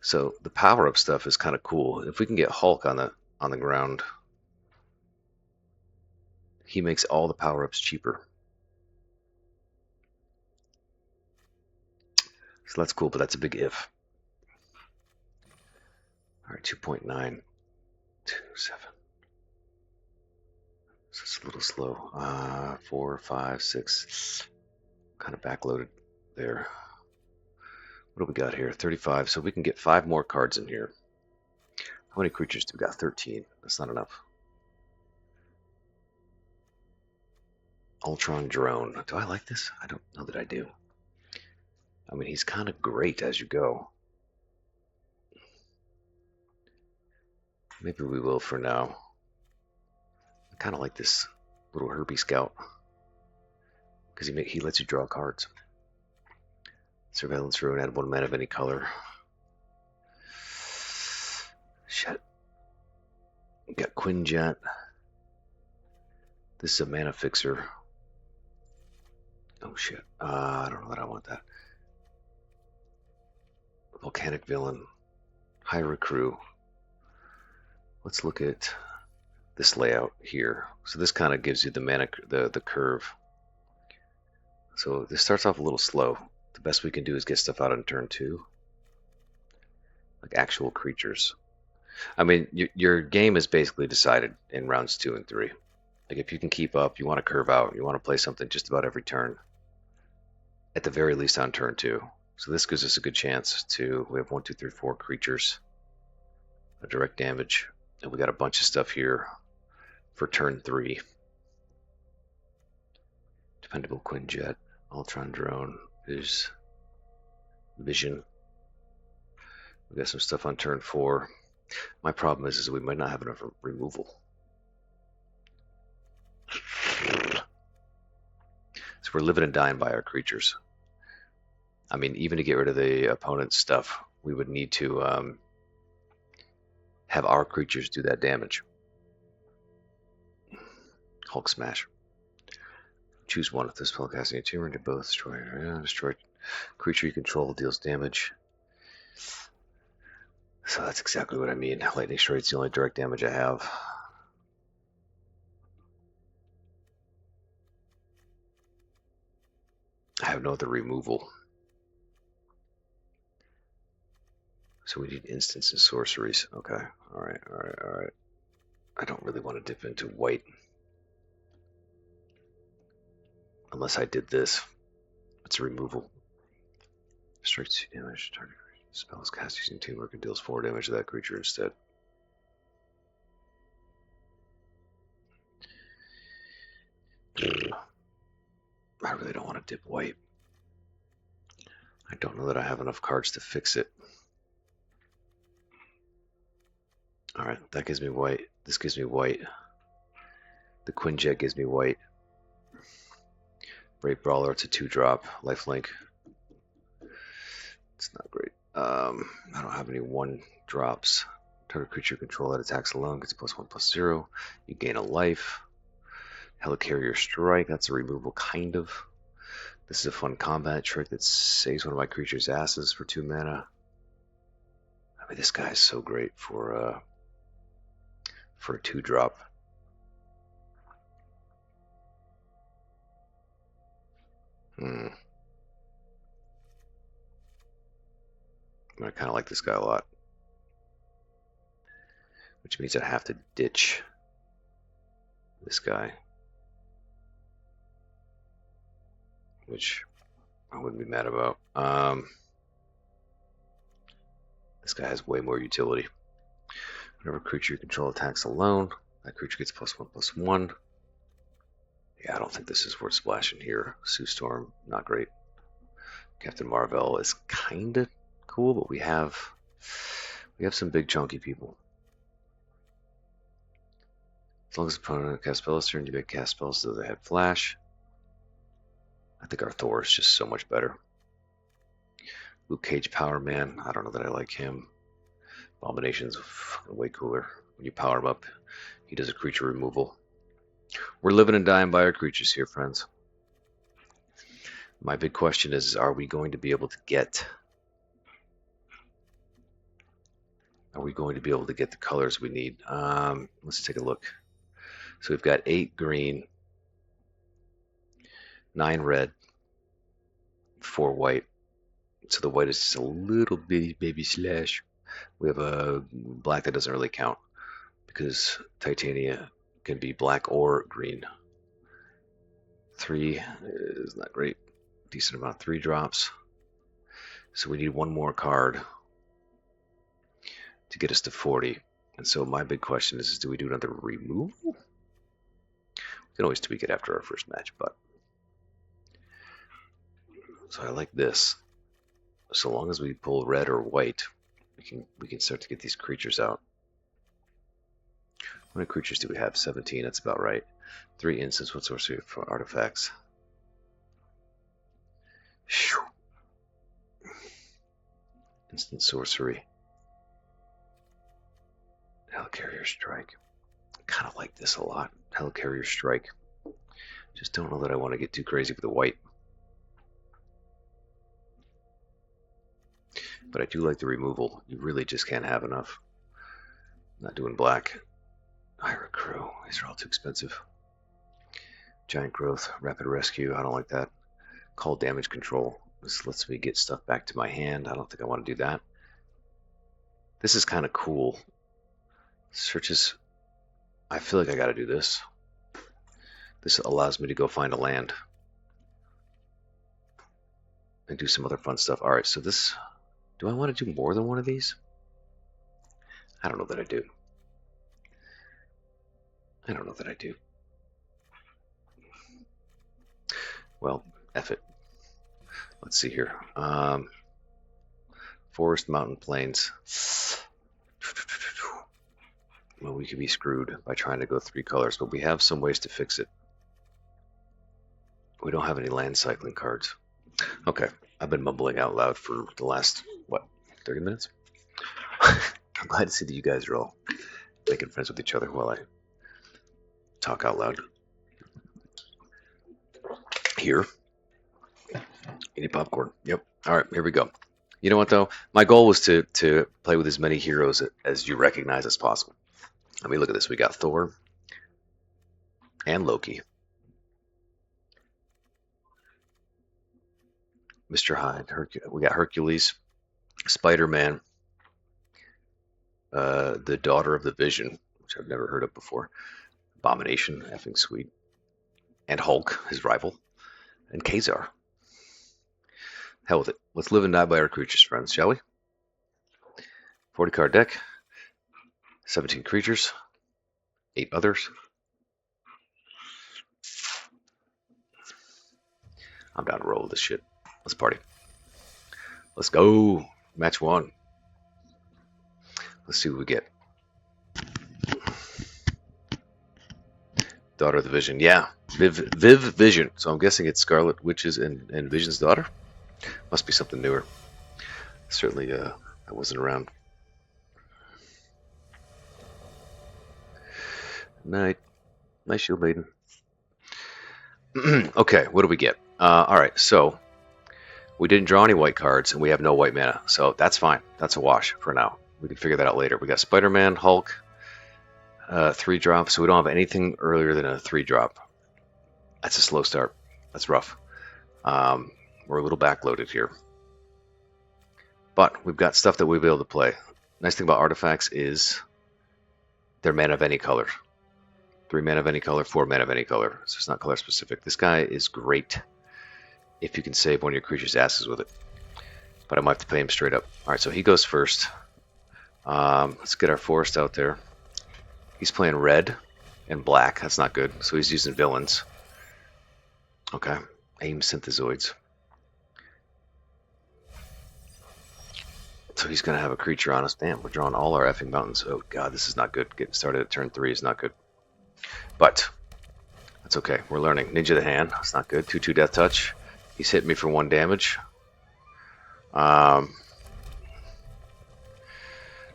A: So the power-up stuff is kind of cool. If we can get Hulk on the ground, he makes all the power-ups cheaper. So that's cool, but that's a big if. All right, 2.927. So it's a little slow. 4, 5, 6. Kind of backloaded there. What do we got here? 35. So we can get 5 more cards in here. How many creatures do we got? 13. That's not enough. Ultron Drone. Do I like this? I don't know that I do. I mean, he's kind of great as you go. Maybe we will for now. I kind of like this little Herbie Scout because he lets you draw cards. Surveillance Rune, add 1 mana of any color. Shit. We got Quinjet. This is a mana fixer. Oh shit. I don't know that I want that. Volcanic Villain. Hire a crew. Let's look at this layout here. So this kind of gives you the mana, the curve. So this starts off a little slow. The best we can do is get stuff out on turn 2. Like actual creatures. I mean, your game is basically decided in rounds 2 and 3. Like if you can keep up, you want to curve out, you want to play something just about every turn. At the very least on turn 2. So this gives us a good chance to, we have 1, 2, 3, 4 creatures. A direct damage. And we got a bunch of stuff here for turn 3. Dependable Quinjet, Ultron Drone, Vision. We got some stuff on turn 4. My problem is we might not have enough removal. So we're living and dying by our creatures. I mean, even to get rid of the opponent's stuff, we would need to have our creatures do that damage. Hulk Smash. Choose one. If this spell casting a tumor into both, destroy creature you control deals damage. So that's exactly what I mean. Lightning Straight's the only direct damage I have. I have no other removal. So we need instants and sorceries. Okay. Alright. I don't really want to dip into white. Unless I did this. It's a removal. Strikes 2 damage. Target spell is cast using teamwork and deals 4 damage to that creature instead. I really don't want to dip white. I don't know that I have enough cards to fix it. Alright, that gives me white. This gives me white. The Quinjet gives me white. Brave Brawler, it's a 2-drop. Lifelink. It's not great. I don't have any 1-drops. Target creature control that attacks alone gets +1/+0. You gain a life. Helicarrier Strike, that's a removal kind of. This is a fun combat trick that saves one of my creature's asses for 2 mana. I mean, this guy is so great for a 2-drop. I kind of like this guy a lot. Which means I have to ditch this guy. Which I wouldn't be mad about. This guy has way more utility. Whenever creature you control attacks alone, that creature gets +1/+1. Yeah, I don't think this is worth splashing here. Sue Storm, not great. Captain Marvel is kind of cool, but we have some big chunky people. As long as the opponent casts spells turn, you may cast spells so they have flash. I think our Thor is just so much better. Luke Cage Power Man. I don't know that I like him. Abomination's way cooler. When you power him up, he does a creature removal. We're living and dying by our creatures here, friends. My big question is, are we going to be able to get... Are we going to be able to get the colors we need? Let's take a look. So we've got 8 green, 9 red, 4 white. So the white is just a little bitty baby slash. We have a black that doesn't really count because Titania can be black or green. 3 is not great. Decent amount of 3 drops. So we need 1 more card to get us to 40. And so my big question is do we do another removal? We can always tweak it after our first match, but so I like this. So long as we pull red or white, we can start to get these creatures out. How many creatures do we have? 17, that's about right. 3 instants, what sorcery for artifacts? Instant sorcery. Helicarrier Strike. Kind of like this a lot. Helicarrier Strike. Just don't know that I want to get too crazy with the white. But I do like the removal. You really just can't have enough. Not doing black. Iron Crow. These are all too expensive. Giant Growth. Rapid Rescue. I don't like that. Call Damage Control. This lets me get stuff back to my hand. I don't think I want to do that. This is kind of cool. Searches. I feel like I got to do this. This allows me to go find a land. And do some other fun stuff. Alright, so this... Do I want to do more than one of these? I don't know that I do. I don't know that I do. Well, F it. Let's see here. Forest, mountain, plains. Well, we could be screwed by trying to go 3 colors, but we have some ways to fix it. We don't have any land cycling cards. Okay, I've been mumbling out loud for the last, what, 30 minutes? I'm glad to see that you guys are all making friends with each other while I talk out loud. Here. Any popcorn? Yep. All right, here we go. You know what, though? My goal was to play with as many heroes as you recognize as possible. Let me look at this. We got Thor and Loki. Mr. Hyde. We got Hercules. Spider-Man. The Daughter of the Vision, which I've never heard of before. Abomination. Effing sweet. And Hulk, his rival. And Kazar. Hell with it. Let's live and die by our creatures, friends, shall we? 40 card deck. 17 creatures. 8 others. I'm down to roll with this shit. Let's party. Let's go. Match 1. Let's see what we get. Daughter of the Vision. Yeah. Viv Vision. So I'm guessing it's Scarlet Witch's and Vision's daughter. Must be something newer. Certainly I wasn't around. Night. Nice Shield Maiden. Okay, what do we get? Alright, so we didn't draw any white cards and we have no white mana. So that's fine. That's a wash for now. We can figure that out later. We got Spider-Man, Hulk, 3 drop. So we don't have anything earlier than a 3 drop. That's a slow start. That's rough. We're a little backloaded here. But we've got stuff that we'll be able to play. Nice thing about artifacts is they're mana of any color. 3 mana of any color, 4 mana of any color. So it's not color specific. This guy is great if you can save one of your creature's asses with it. But I might have to pay him straight up. Alright, so he goes first. Let's get our forest out there. He's playing red and black. That's not good. So he's using villains. Okay. Aim Synthezoids. So he's going to have a creature on us. Damn, we're drawing all our effing mountains. Oh god, this is not good. Getting started at turn 3 is not good. But that's okay. We're learning. Ninja the hand. That's not good. 2/2 death touch. He's hit me for 1 damage.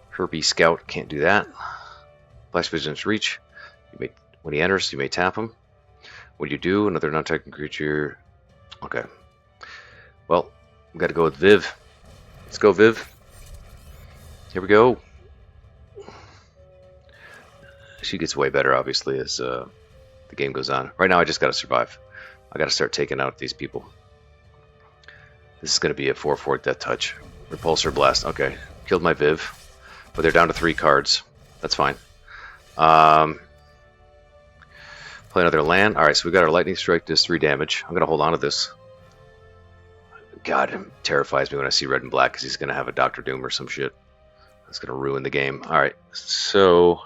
A: Herbie Scout can't do that. Flash Vision's reach. When he enters, you may tap him. What do you do? Another non-attacking creature. Okay. Well, we got to go with Viv. Let's go, Viv. Here we go. She gets way better, obviously, as the game goes on. Right now, I just got to survive. I got to start taking out these people. This is going to be a 4/4 death touch. Repulsor Blast. Okay. Killed my Viv. But they're down to 3 cards. That's fine. Play another land. Alright, so we got our Lightning Strike, does 3 damage. I'm going to hold on to this. God, it terrifies me when I see red and black because he's going to have a Dr. Doom or some shit. That's going to ruin the game. Alright, so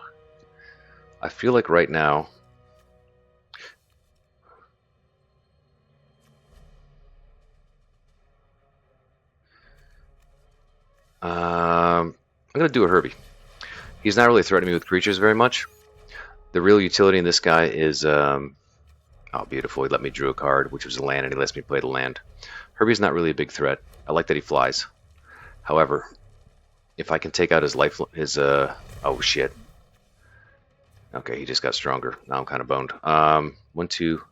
A: I feel like right now I'm going to do a Herbie. He's not really threatening me with creatures very much. The real utility in this guy is, oh, beautiful. He let me draw a card, which was a land, and he lets me play the land. Herbie's not really a big threat. I like that he flies. However, if I can take out his life, oh shit. Okay, he just got stronger. Now I'm kind of boned. 1, 2,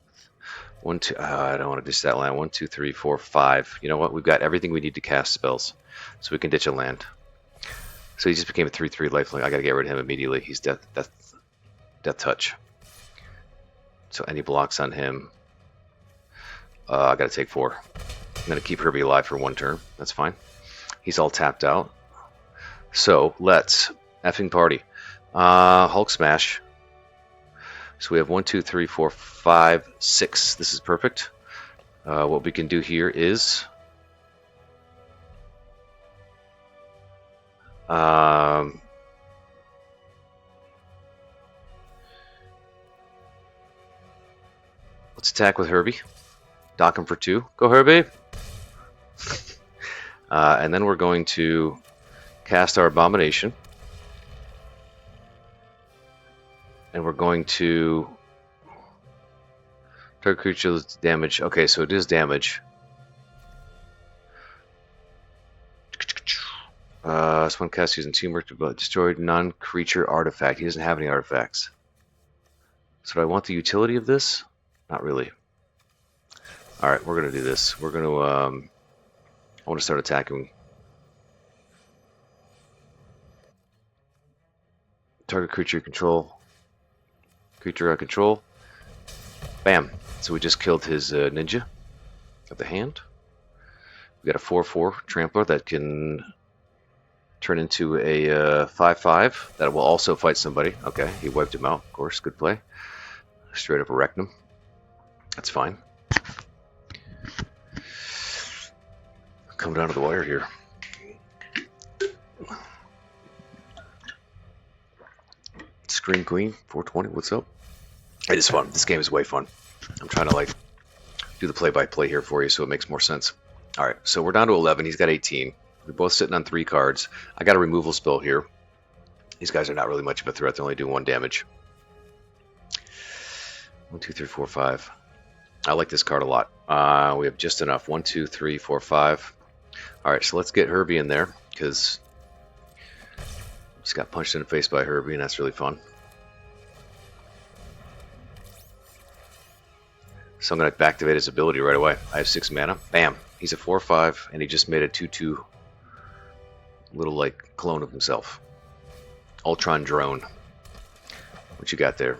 A: 1, 2. I don't want to ditch that land. 1, 2, 3, 4, 5. You know what? We've got everything we need to cast spells, so we can ditch a land. So he just became a 3/3 lifelink. I got to get rid of him immediately. He's death touch. So any blocks on him, I got to take 4. I'm going to keep Herbie alive for 1 turn. That's fine. He's all tapped out. So let's effing party. Hulk Smash. So we have 1, 2, 3, 4, 5, 6. This is perfect. What we can do here is let's attack with Herbie. Dock him for 2. Go, Herbie! And then we're going to cast our Abomination. And we're going to target creature's damage. Okay, so it is damage. This one cast using teamwork to destroy non-creature artifact. He doesn't have any artifacts. So do I want the utility of this? Not really. Alright, we're going to do this. We're going to, I want to start attacking. Target creature control. Creature I control. Bam. So we just killed his ninja of the hand. We got a 4/4 trampler that can turn into a 5/5 that will also fight somebody. Okay, he wiped him out, of course. Good play. Straight up wrecked him. That's fine. Come down to the wire here. Screen Queen 420. What's up? It is fun. This game is way fun. I'm trying to like do the play-by-play here for you so it makes more sense. All right, so we're down to 11. He's got 18. We're both sitting on 3 cards. I got a removal spell here. These guys are not really much of a threat. They're only doing 1 damage. 1, 2, 3, 4, 5. I like this card a lot. We have just enough. 1, 2, 3, 4, 5. All right, so let's get Herbie in there because just got punched in the face by Herbie, and that's really fun. So I'm going to activate his ability right away. I have 6 mana. Bam. He's a 4/5, and he just made a 2/2 little like clone of himself. Ultron Drone. What you got there?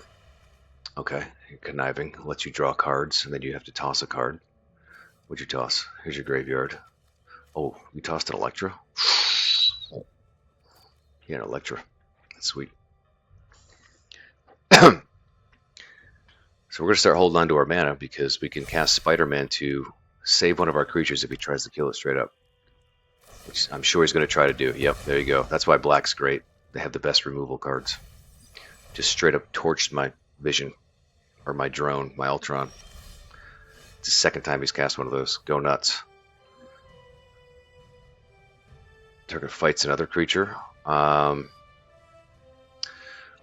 A: Okay, you're conniving. Lets you draw cards, and then you have to toss a card. What'd you toss? Here's your graveyard. Oh, you tossed an Electra? Yeah, an Electra. That's sweet. So we're going to start holding on to our mana because we can cast Spider-Man to save one of our creatures if he tries to kill us straight up. Which I'm sure he's going to try to do. Yep, there you go. That's why Black's great. They have the best removal cards. Just straight up torched my vision. Or my drone, my Ultron. It's the second time he's cast one of those. Go nuts. Target fights another creature. I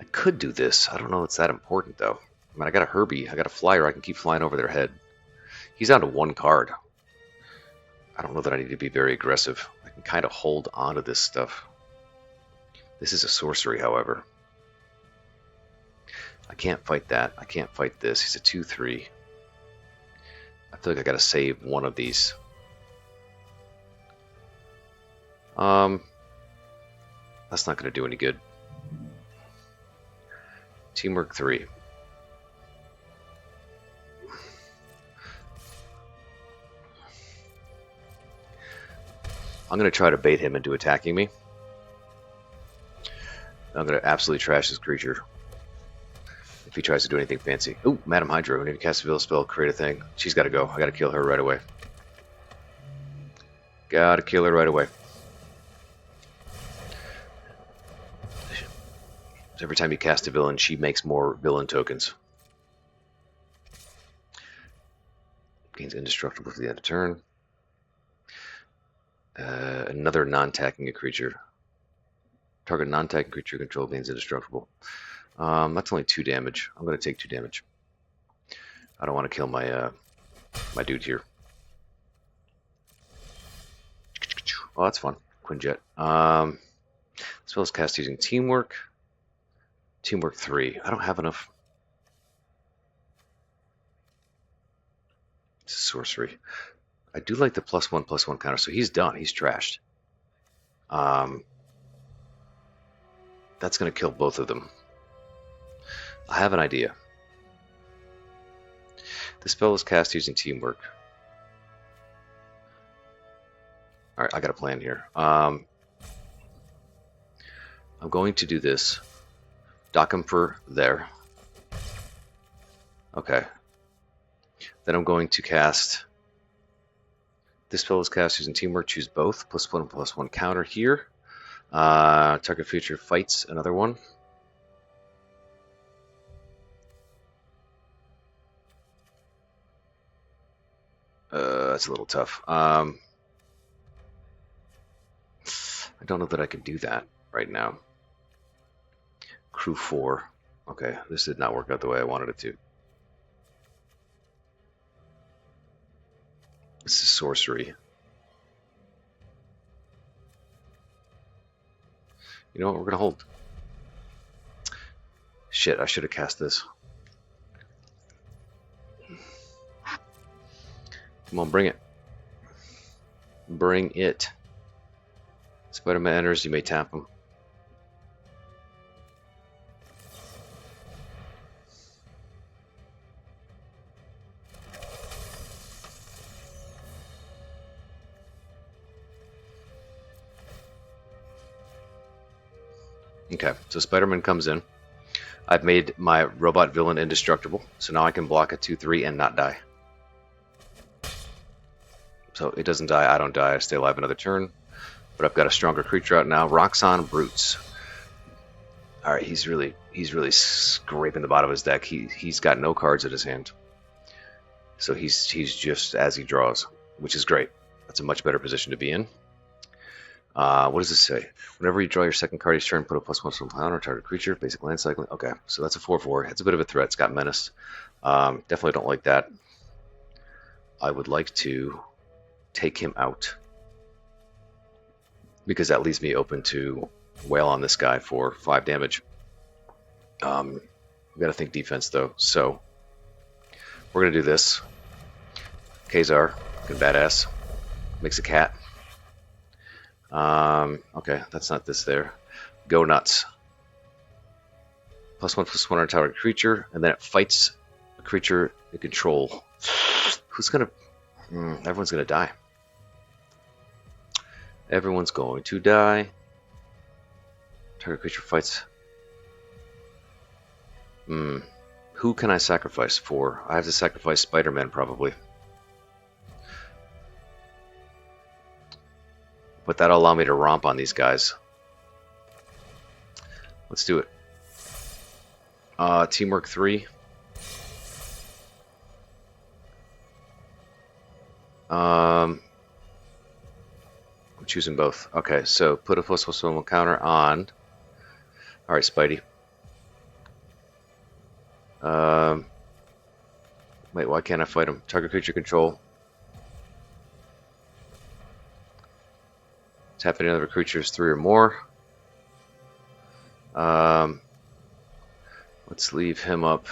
A: I could do this. I don't know if it's that important, though. I mean, I got a Herbie. I got a flyer. I can keep flying over their head. He's down to one card. I don't know that I need to be very aggressive. I can kind of hold on to this stuff. This is a sorcery, however. I can't fight that. I can't fight this. He's a 2/3. I feel like I got to save one of these. That's not going to do any good. Teamwork 3. I'm going to try to bait him into attacking me. I'm going to absolutely trash this creature if he tries to do anything fancy. Ooh, Madam Hydra. When you cast a villain spell, create a thing. She's got to go. I got to kill her right away. Got to kill her right away. Every time you cast a villain, she makes more villain tokens. Gains indestructible for the end of turn. Another non-attacking a creature. Target non-attacking creature control gains indestructible. That's only 2 damage. I'm going to take 2 damage. I don't want to kill my my dude here. Oh, that's fun. Quinjet. As well as cast using teamwork. Teamwork 3. I don't have enough. It's a sorcery. I do like the +1/+1 counter, so he's done. He's trashed. That's going to kill both of them. I have an idea. The spell is cast using teamwork. Alright, I got a plan here. I'm going to do this. Dock him for there. Okay. Then I'm going to cast... This spell is cast using teamwork. Choose both. +1/+1 counter here. Target feature fights another one. That's a little tough. I don't know that I can do that right now. Crew 4. Okay, this did not work out the way I wanted it to. This is sorcery. You know what? We're going to hold. Shit, I should have cast this. Come on, bring it. Bring it. Spider-Man enters, you may tap him. Okay, so Spider-Man comes in. I've made my robot villain indestructible, so now I can block a 2/3 and not die. So it doesn't die, I don't die, I stay alive another turn. But I've got a stronger creature out now. Roxxon Brutes. Alright, he's really scraping the bottom of his deck. He's got no cards in his hand. So he's just as he draws, which is great. That's a much better position to be in. What does this say? Whenever you draw your second card each turn, put a +1 counter target creature, basic land cycling. Okay, so that's a 4/4. It's a bit of a threat. It's got menace. Definitely don't like that. I would like to take him out, because that leaves me open to wail on this guy for 5 damage. We gotta think defense though, so we're gonna do this. Kazar, good badass, makes a cat. Okay, that's not this there. Go nuts. +1/+1 on target creature, and then it fights a creature you control. Who's gonna? Everyone's gonna die. Everyone's going to die. Target creature fights. Who can I sacrifice for? I have to sacrifice Spider-Man probably. But that'll allow me to romp on these guys. Let's do it. Teamwork 3. I'm choosing both. Okay, so put a +1 counter on. Alright, Spidey. Wait, why can't I fight him? Target creature control. Tap any other creatures 3 or more. Let's leave him up.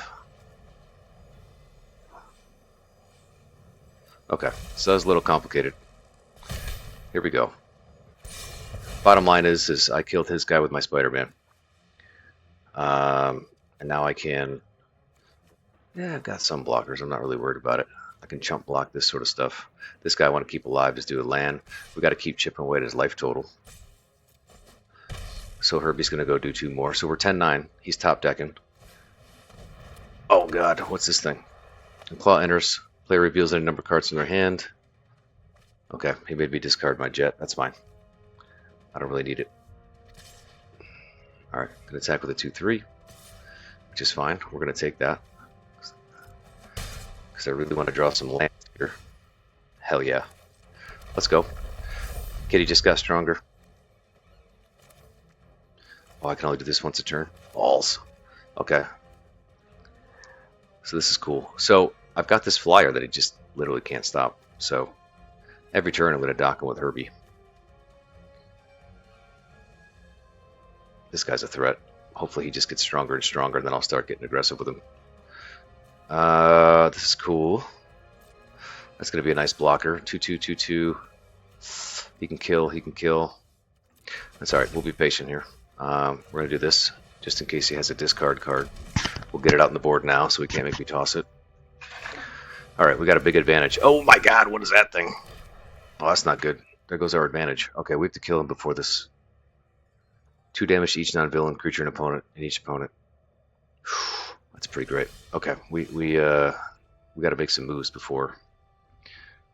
A: Okay, so that was a little complicated. Here we go. Bottom line is I killed his guy with my Spider-Man. And now I can... Yeah, I've got some blockers. I'm not really worried about it. I can chump block this sort of stuff. This guy I want to keep alive, just do a land. We got to keep chipping away at his life total. So Herbie's going to go do 2 more. So we're 10-9. He's top decking. Oh god, what's this thing? And Claw enters. Player reveals any number of cards in their hand. Okay, he made me discard my jet. That's fine. I don't really need it. Alright, gonna attack with a 2-3, which is fine. We're gonna take that. Because I really want to draw some land here. Hell yeah. Let's go. Kitty just got stronger. Oh, I can only do this once a turn. Balls. Okay. So this is cool. So I've got this flyer that he just literally can't stop. So every turn I'm going to dock him with Herbie. This guy's a threat. Hopefully he just gets stronger and stronger, and then I'll start getting aggressive with him. This is cool. That's going to be a nice blocker. 2-2, 2-2. He can kill. He can kill. That's all right. We'll be patient here. We're going to do this just in case he has a discard card. We'll get it out on the board now, so he can't make me toss it. All right, we got a big advantage. Oh my god, what is that thing? Oh, that's not good. There goes our advantage. Okay, we have to kill him before this. 2 damage to each non-villain creature and opponent, and each opponent. That's pretty great. Okay, we got to make some moves before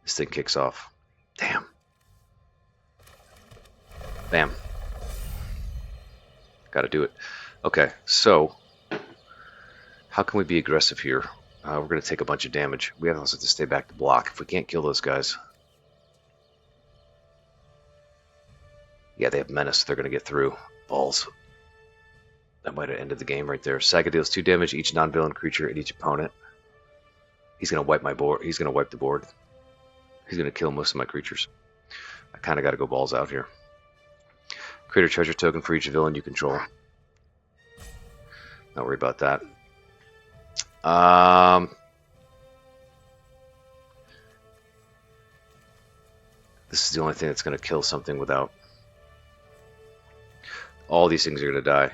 A: this thing kicks off. Damn. Bam. Got to do it. Okay, so how can we be aggressive here? We're going to take a bunch of damage. We also have to stay back to block if we can't kill those guys. Yeah, they have menace. They're going to get through. Balls. That might have ended the game right there. Saga deals 2 damage each non-villain creature and each opponent. He's going to wipe my board. He's going to wipe the board. He's going to kill most of my creatures. I kind of got to go balls out here. Create a treasure token for each villain you control. Not worried about that. This is the only thing that's going to kill something without... All these things are going to die.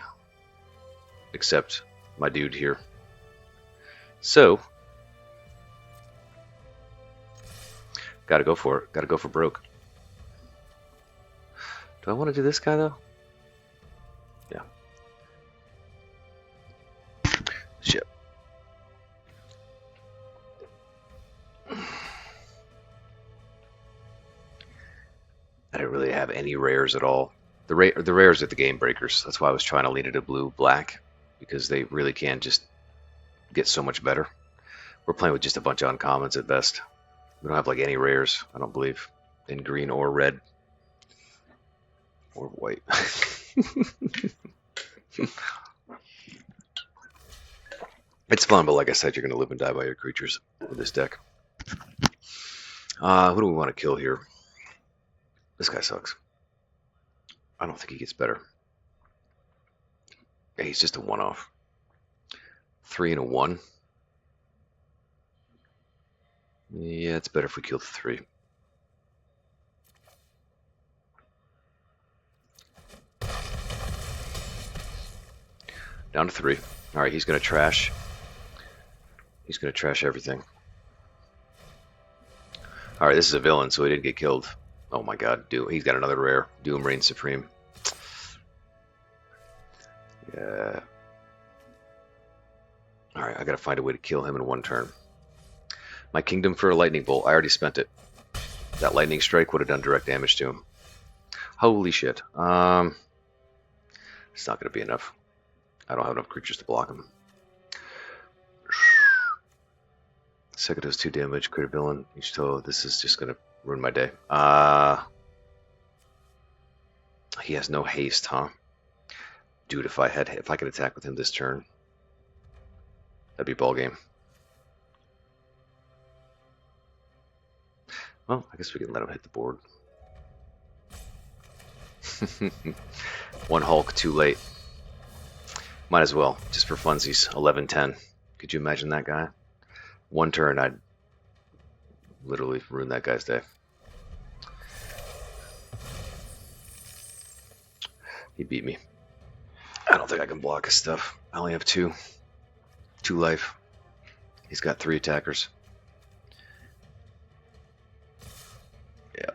A: Except my dude here. So... Gotta go for it. Gotta go for broke. Do I want to do this guy, though? Yeah. Shit. I didn't really have any rares at all. The rares are the game breakers. That's why I was trying to lean into blue-black, because they really can just get so much better. We're playing with just a bunch of uncommons at best. We don't have like any rares, I don't believe, in green or red. Or white. It's fun, but like I said, you're going to live and die by your creatures with this deck. Who do we want to kill here? This guy sucks. I don't think he gets better. Yeah, he's just a one-off. 3 and a 1. Yeah, it's better if we kill the 3. Down to 3. All right, he's going to trash. He's going to trash everything. All right, this is a villain, so he didn't get killed. Oh my god, Doom. He's got another rare. Doom reigns supreme. Yeah. All right, I got to find a way to kill him in 1 turn. My kingdom for a lightning bolt. I already spent it. That lightning strike would have done direct damage to him. Holy shit. It's not going to be enough. I don't have enough creatures to block him. Second does 2 damage. Create a villain. Each toe. This is just going to ruin my day. He has no haste, huh? Dude, if I could attack with him this turn, That'd be ball game. Well, I guess we can let him hit the board. One Hulk too late. Might as well, just for funsies. 11-10. Could you imagine that guy? One turn, I'd literally ruin that guy's day. He beat me. I don't think I can block his stuff. I only have 2 life. He's got 3 attackers. Yeah.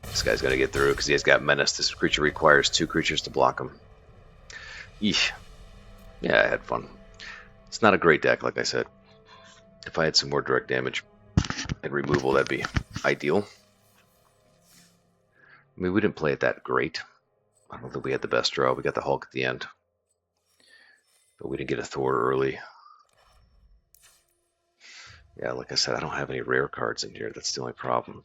A: This guy's gonna get through because he has got menace. This creature requires 2 creatures to block him. Eesh. Yeah, I had fun. It's not a great deck, like I said. If I had some more direct damage and removal, that'd be ideal. I mean, we didn't play it that great. I don't think we had the best draw. We got the Hulk at the end. But we didn't get a Thor early. Yeah, like I said, I don't have any rare cards in here. That's the only problem.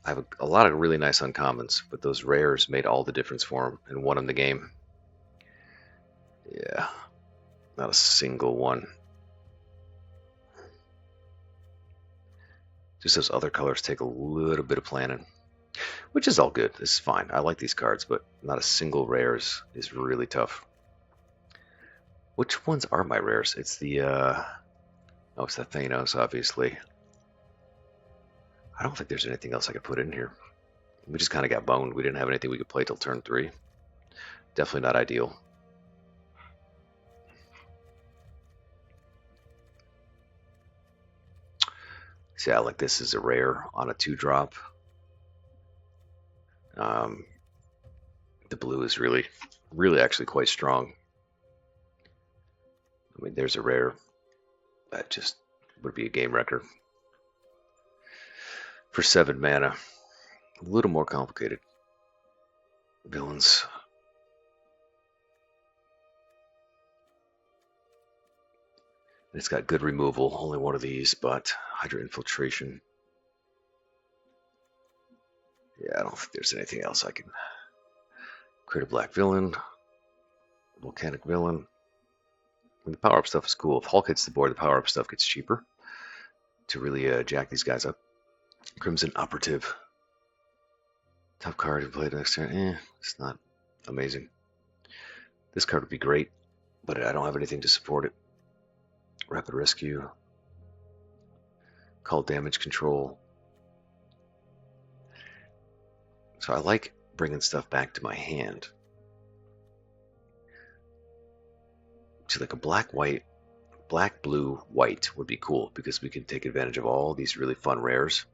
A: I have a lot of really nice uncommons, but those rares made all the difference for him and won him the game. Yeah, not a single one. Just those other colors take a little bit of planning, which is all good. This is fine. I like these cards, but not a single rares is really tough. Which ones are my rares? It's the, oh, it's the Thanos, obviously. I don't think there's anything else I could put in here. We just kind of got boned. We didn't have anything we could play till turn 3. Definitely not ideal. See, I like this as a rare on a 2-drop. The blue is really actually quite strong. I mean, there's a rare that just would be a game wrecker. For 7 mana, a little more complicated. Villains. It's got good removal, only one of these, but Hydra Infiltration. Yeah, I don't think there's anything else I can. Create a black villain, volcanic villain. I mean, the power-up stuff is cool. If Hulk hits the board, the power-up stuff gets cheaper to really jack these guys up. Crimson Operative. Top card to play the next turn. It's not amazing. This card would be great, but I don't have anything to support it. Rapid Rescue. Call Damage Control. So I like bringing stuff back to my hand. So like a black-white, black-blue-white would be cool because we can take advantage of all these really fun rares.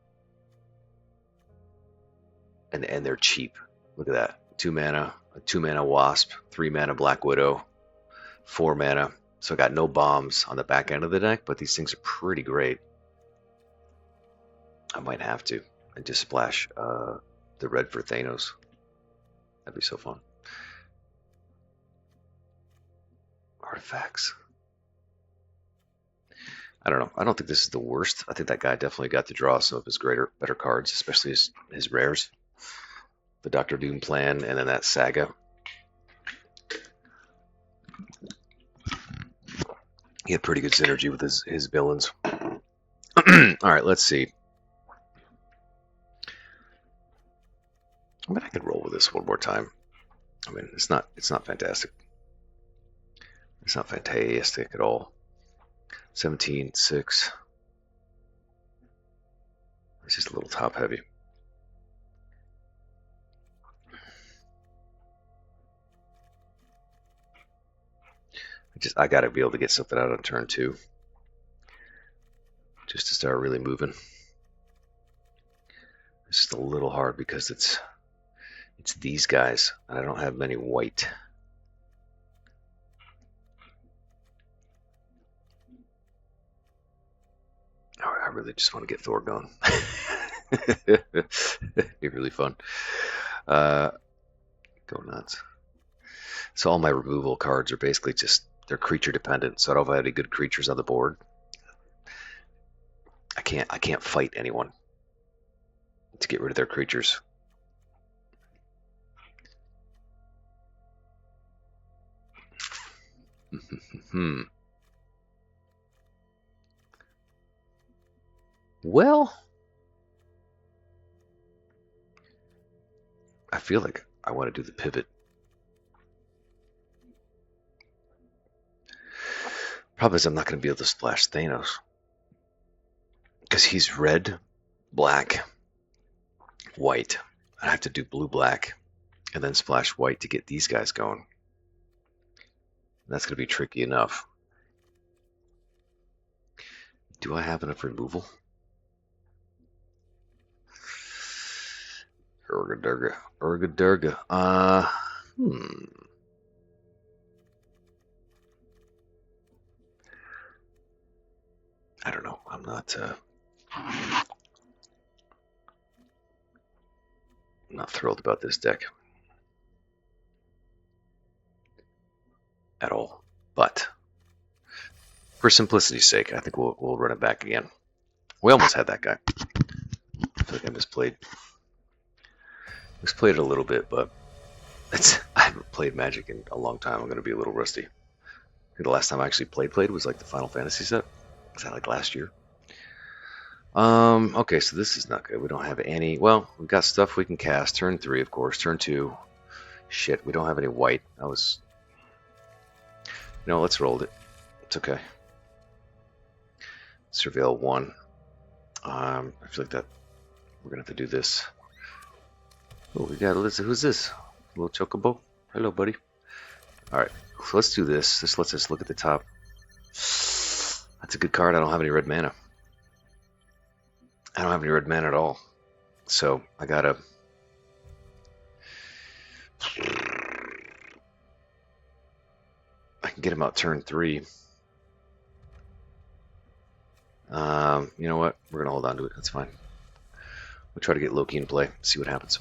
A: And they're cheap. Look at that. 2 mana, a 2 mana Wasp, 3 mana Black Widow, 4 mana. So I got no bombs on the back end of the deck, but these things are pretty great. I might have to. And just splash the red for Thanos. That'd be so fun. Artifacts. I don't know. I don't think this is the worst. I think that guy definitely got to draw some of his better cards, especially his rares. The Dr. Doom plan, and then that Saga. He had pretty good synergy with his villains. All right, let's see. I mean, I could roll with this one more time. I mean, it's not fantastic. It's not fantastic at all. 17-6. It's just a little top heavy. I gotta be able to get something out on turn 2, just to start really moving. It's just a little hard because it's these guys, and I don't have many white. All right, I really just want to get Thor going. It'd be really fun. Go nuts. So all my removal cards are basically just, they're creature dependent, so I don't have any good creatures on the board. I can't fight anyone to get rid of their creatures. Well, I feel like I want to do the pivot. Problem is I'm not going to be able to splash Thanos. Because he's red, black, white. I have to do blue, black, and then splash white to get these guys going. That's going to be tricky enough. Do I have enough removal? Urga Durga. I don't know. I'm not thrilled about this deck at all. But for simplicity's sake, I think we'll run it back again. We almost had that guy. I feel like I misplayed it a little bit, but I haven't played Magic in a long time. I'm going to be a little rusty. I think the last time I actually played was like the Final Fantasy set. Was that like last year? Okay, so this is not good. We don't have any. Well, we've got stuff we can cast. Turn 3, of course. Turn 2. Shit, we don't have any white. Let's roll it. It's okay. Surveil 1. I feel like that we're gonna have to do this. Oh, we got Alyssa. Who's this? Little Chocobo. Hello, buddy. All right, so let's do this. This lets us look at the top. That's a good card. I don't have any red mana. I don't have any red mana at all. So I gotta. I can get him out turn 3. You know what? We're gonna hold on to it. That's fine. We'll try to get Loki in play. See what happens.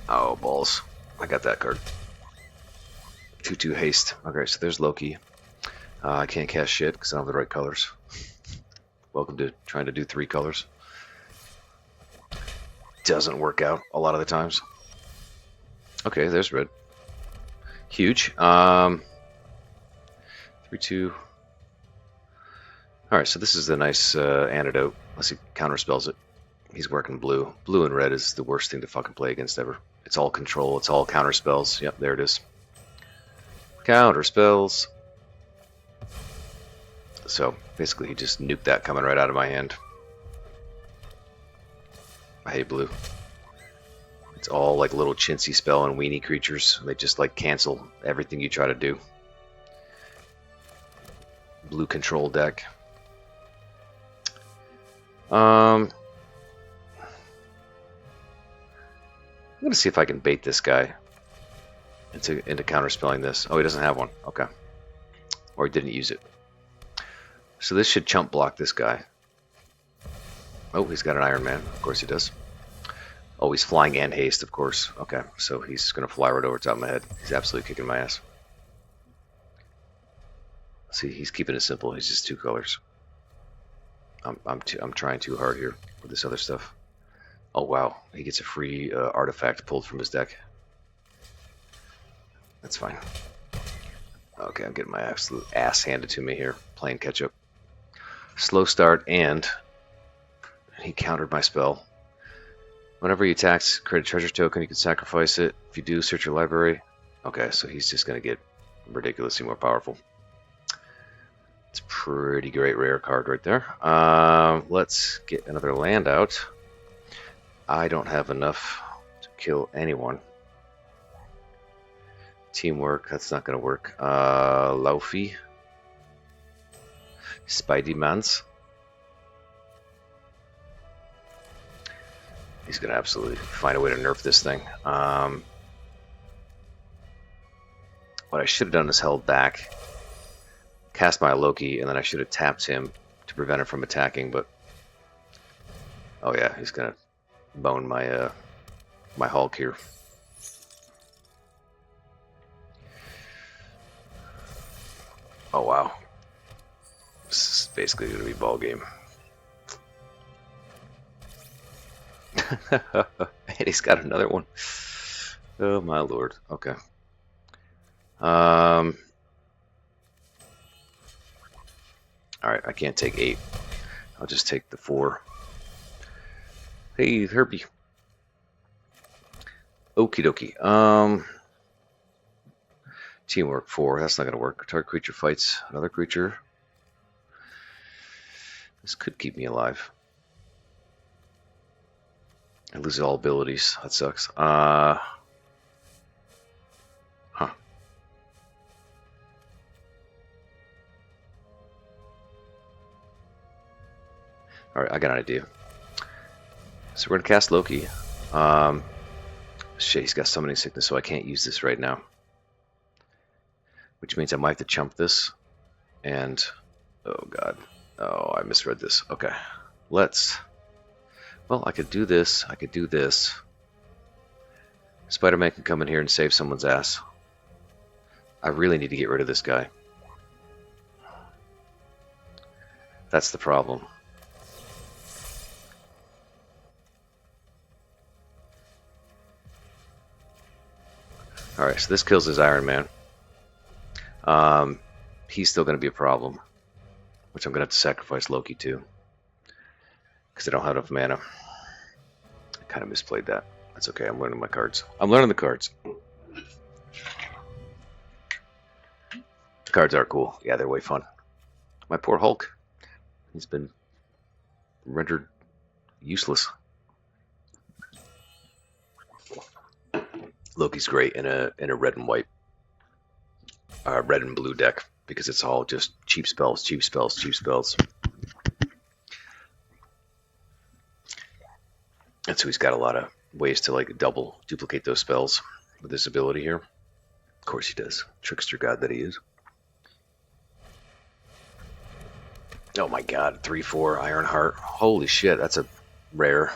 A: Oh, balls. I got that card. 2/2 haste. Okay, so there's Loki. I can't cast shit because I don't have the right colors. Welcome to trying to do 3 colors. Doesn't work out a lot of the times. Okay, there's red. Huge. 3/2. Alright, so this is the nice antidote. Unless he counterspells it. He's working blue. Blue and red is the worst thing to fucking play against ever. It's all control. It's all counterspells. Yep, there it is. Counterspells. So, basically he just nuked that coming right out of my hand. I hate blue. It's all like little chintzy spell and weenie creatures. They just like cancel everything you try to do. Blue control deck. I'm gonna see if I can bait this guy into counterspelling this. Oh, he doesn't have one. Okay. Or he didn't use it. So this should chump block this guy. Oh, he's got an Iron Man. Of course he does. Oh, he's flying and haste, of course. Okay, so he's going to fly right over top of my head. He's absolutely kicking my ass. See, he's keeping it simple. He's just 2 colors. I'm trying too hard here with this other stuff. Oh, wow. He gets a free artifact pulled from his deck. That's fine. Okay, I'm getting my absolute ass handed to me here. Playing catch up. Slow start, and he countered my spell. Whenever he attacks, create a treasure token, you can sacrifice it. If you do, search your library. Okay, so he's just going to get ridiculously more powerful. It's a pretty great rare card right there. Let's get another land out. I don't have enough to kill anyone. Teamwork, that's not going to work. Laufey. Spidey Mans. He's going to absolutely find a way to nerf this thing. What I should have done is held back, cast my Loki, and then I should have tapped him to prevent him from attacking, but... Oh yeah, he's going to bone my my Hulk here. Oh wow. This is basically going to be ball game. And he's got another one. Oh my lord. Okay. Alright, I can't take 8. I'll just take the 4. Hey, Herbie. Okie dokie. Teamwork 4. That's not going to work. Target creature fights another creature. This could keep me alive. I lose all abilities. That sucks. Huh. Alright, I got an idea. So we're going to cast Loki. Shit, he's got summoning sickness, so I can't use this right now. Which means I might have to chump this. And, oh god. Oh, I misread this. Okay. Let's... Well, I could do this. I could do this. Spider-Man can come in here and save someone's ass. I really need to get rid of this guy. That's the problem. Alright, so this kills his Iron Man. He's still going to be a problem. Which I'm going to have to sacrifice Loki to. Because I don't have enough mana. I kind of misplayed that. That's okay, I'm learning my cards. I'm learning the cards. The cards are cool. Yeah, they're way fun. My poor Hulk. He's been rendered useless. Loki's great in a red and white, red and blue deck because it's all just cheap spells, cheap spells, cheap spells. And so he's got a lot of ways to like duplicate those spells with this ability here. Of course he does, trickster god that he is. Oh my god, 3/4 Ironheart. Holy shit, that's a rare.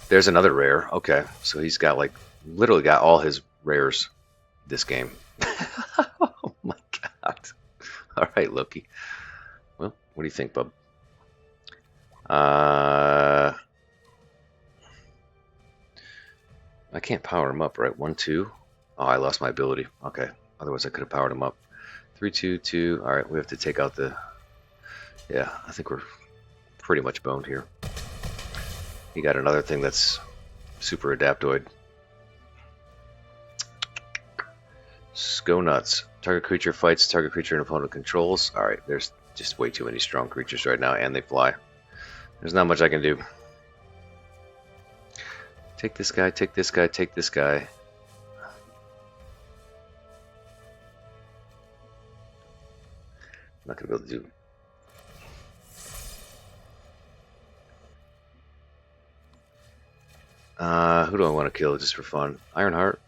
A: There's another rare. Okay, so he's got like literally got all his rares this game. Oh my god. All right, Loki. Well, what do you think, bub? I can't power him up, right? 1, 2. Oh, I lost my ability. Okay, otherwise I could have powered him up. 3, 2, 2. All right, we have to take out the... Yeah, I think we're pretty much boned here. He got another thing that's super adaptoid. Go nuts. Target creature fights, target creature and opponent controls. Alright, there's just way too many strong creatures right now, and they fly. There's not much I can do. Take this guy, take this guy, take this guy. I'm not going to be able to do... who do I want to kill just for fun? Ironheart.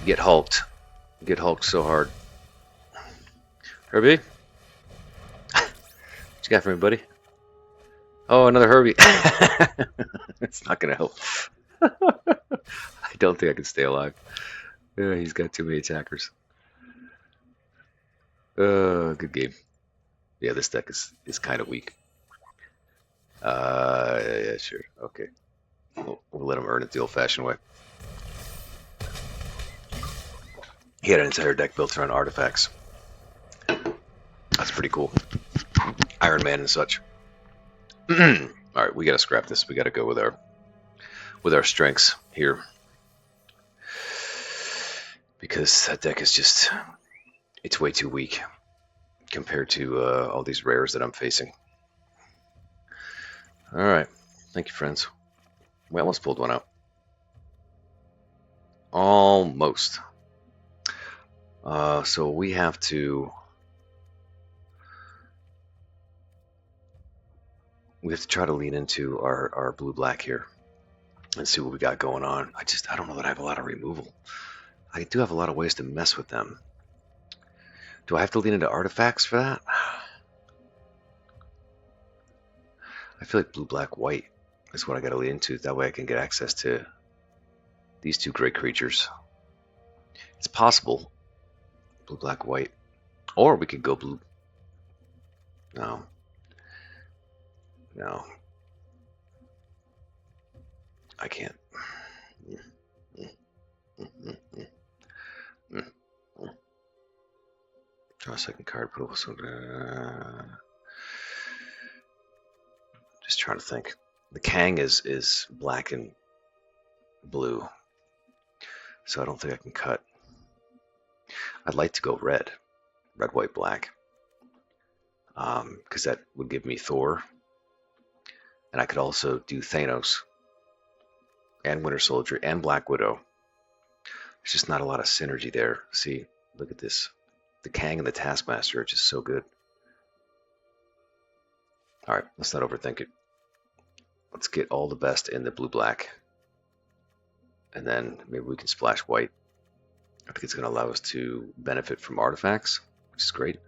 A: Get hulked. Get hulked so hard. Herbie? What you got for me, buddy? Oh, another Herbie. It's not going to help. I don't think I can stay alive. He's got too many attackers. Good game. Yeah, this deck is kind of weak. Yeah, sure. Okay. We'll let him earn it the old-fashioned way. He had an entire deck built around artifacts. That's pretty cool. Iron Man and such. Alright, we gotta scrap this. We gotta go with our strengths here. Because that deck is just... It's way too weak compared to all these rares that I'm facing. Alright. Thank you, friends. We almost pulled one out. Almost. So we have to try to lean into our blue-black here and see what we got going on. I don't know that I have a lot of removal. I do have a lot of ways to mess with them. Do I have to lean into artifacts for that? I feel like blue-black-white is what I got to lean into. That way I can get access to these two great creatures. It's possible. Blue, black, white. Or we could go blue. No. No. I can't. Try Second card, put over some. Just trying to think. The Kang is black and blue, so I don't think I can cut. I'd like to go red, white, black, because that would give me Thor, and I could also do Thanos and Winter Soldier and Black Widow. There's just not a lot of synergy there. See, look at this. The Kang and the Taskmaster are just so good. All right, let's not overthink it. Let's get all the best in the blue-black. And then maybe we can splash white. I think it's going to allow us to benefit from artifacts, which is great.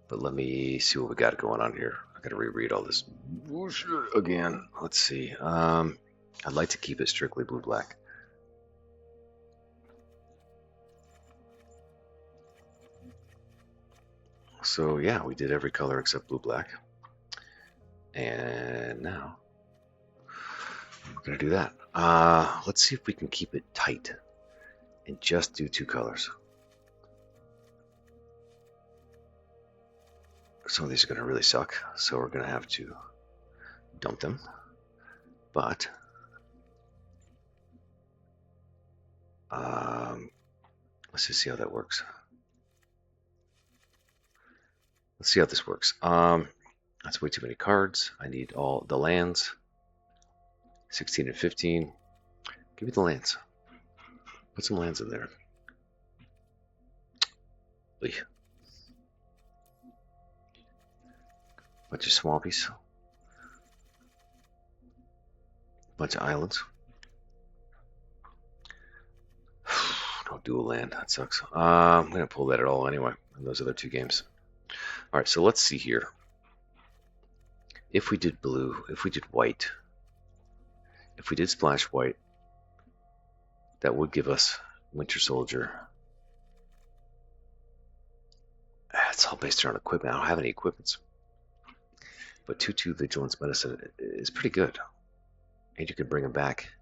A: But let me see what we got going on here. I got to reread all this bullshit again. Let's see. I'd like to keep it strictly blue-black. So yeah, we did every color except blue-black. And now we're going to do that. Let's see if we can keep it tight and just do 2 colors. Some of these are going to really suck, so we're going to have to dump them. But let's just see how that works. Let's see how this works. That's way too many cards. I need all the lands. 16 and 15. Give me the lands. Put some lands in there. Bunch of swampies. Bunch of islands. No dual land. That sucks. I'm going to pull that at all anyway in those other 2 games. All right, so let's see here. If we did blue, if we did white, if we did splash white, that would give us Winter Soldier. It's all based around equipment. I don't have any equipments. But 2/2 Vigilance Medicine is pretty good. And you can bring him back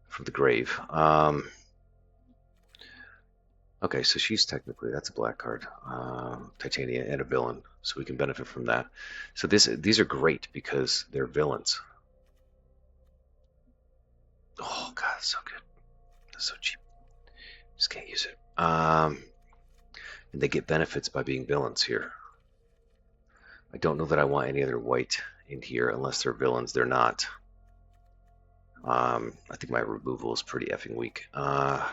A: from the grave. Okay, so she's technically, that's a black card. Titania and a villain. So we can benefit from that. So these are great because they're villains. Oh, God, it's so good. That's so cheap. Just can't use it. And they get benefits by being villains here. I don't know that I want any other white in here unless they're villains. They're not. I think my removal is pretty effing weak. How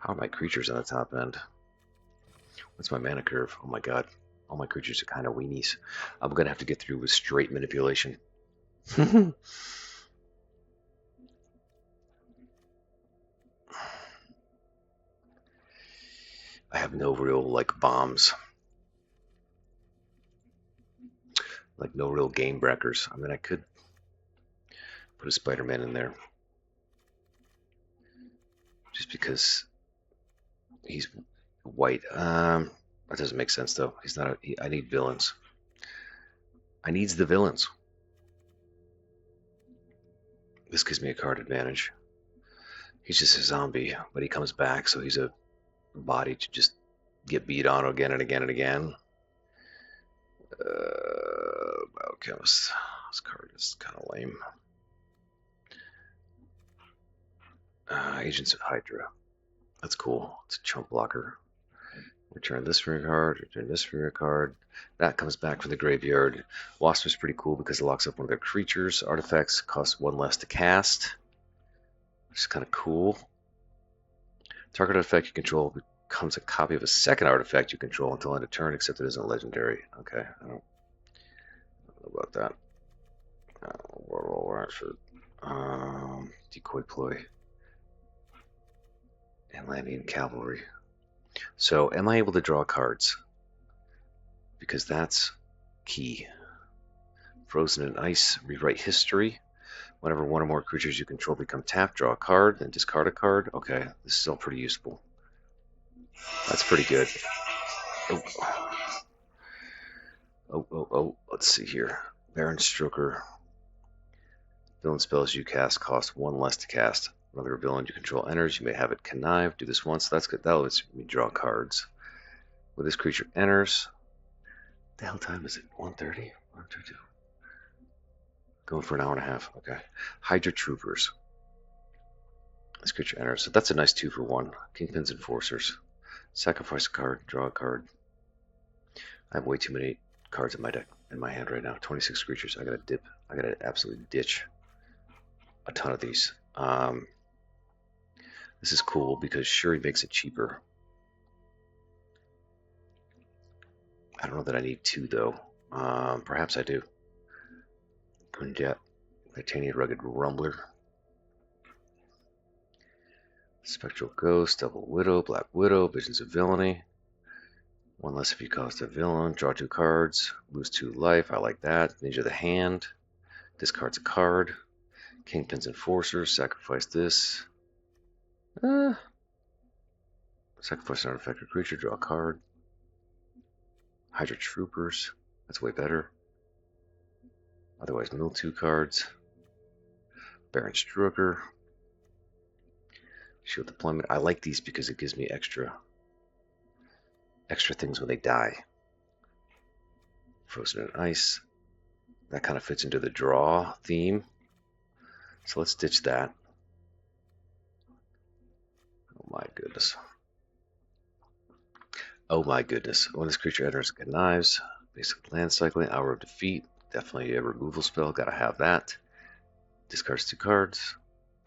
A: are my creatures on the top end? What's my mana curve? Oh my god. All my creatures are kind of weenies. I'm going to have to get through with straight manipulation. I have no real, like, bombs. Like, no real game breakers. I mean, I could put a Spider-Man in there. Just because he's white. That doesn't make sense, though. He's not I need villains. I needs the villains. This gives me a card advantage. He's just a zombie, but he comes back, so he's a body to just get beat on again and again and again. Biochemist. This card is kind of lame. Agents of Hydra. That's cool. It's a chump blocker. Return this from your card. Return this from your card. That comes back from the graveyard. Wasp is pretty cool because it locks up one of their creatures. Artifacts cost 1 less to cast, which is kind of cool. Target artifact you control becomes a copy of a second artifact you control until end of turn, except it isn't legendary. Okay, I don't know about that. Decoy ploy. And landing cavalry. So, am I able to draw cards? Because that's key. Frozen in ice, rewrite history. Whenever one or more creatures you control become tapped, draw a card, then discard a card. Okay, this is all pretty useful. That's pretty good. Oh, let's see here. Baron Stroker. Villain spells you cast cost 1 less to cast. Another villain you control enters. You may have it connive. Do this once. That's good. That lets me draw cards. When this creature enters, what the hell time is it? 1:30? 1:32. Going for an hour and a half. Okay. Hydra Troopers. This creature enters. So that's a nice 2-for-1. Kingpin's Enforcers. Sacrifice a card. Draw a card. I have way too many cards in my deck, in my hand right now. 26 creatures. I gotta dip. I gotta absolutely ditch a ton of these. This is cool because Shuri makes it cheaper. I don't know that I need 2 though. Perhaps I do. Quinjet, Titanium Rugged Rumbler, Spectral Ghost, Double Widow, Black Widow, Visions of Villainy. 1 less if you cost a villain. Draw 2 cards. Lose 2 life. I like that. Ninja of the Hand. Discards a card. Kingpin's Enforcers. Sacrifice this. Sacrifice an unaffected creature. Draw a card. Hydra Troopers. That's way better. Otherwise, mill 2 cards. Baron Strucker. Shield Deployment. I like these because it gives me extra things when they die. Frozen in Ice. That kind of fits into the draw theme. So let's ditch that. Oh my goodness. Oh my goodness. When this creature enters, it connives. Basic land cycling. Hour of Defeat. Definitely a removal spell. Gotta have that. Discards 2 cards.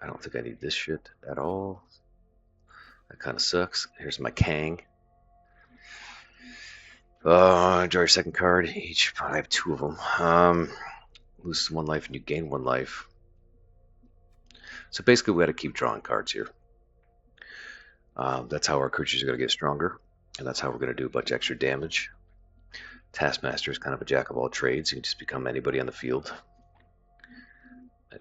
A: I don't think I need this shit at all. That kind of sucks. Here's my Kang. Draw your second card. Each. I have 2 of them. Lose 1 life and you gain 1 life. So basically, we got to keep drawing cards here. That's how our creatures are going to get stronger, and that's how we're going to do a bunch of extra damage. Taskmaster is kind of a jack of all trades. You can just become anybody on the field.